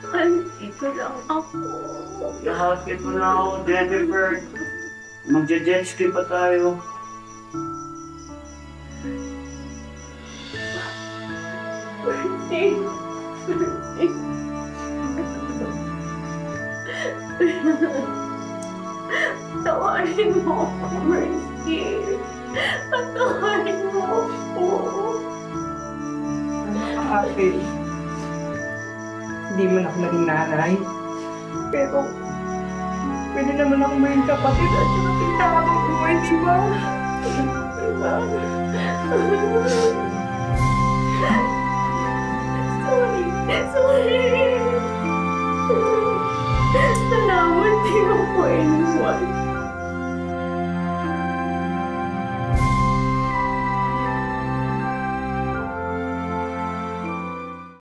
Andito lang ako. Yakapin mo na ako, Jennifer. Magja-jet ski pa tayo. Tawarin mo ako, Mercy. Tawarin mo ako. Ate, hindi man ako naging nanay. Pero, pwede naman ako maging kapatid at saka pinaka ko, di ba? Di ba?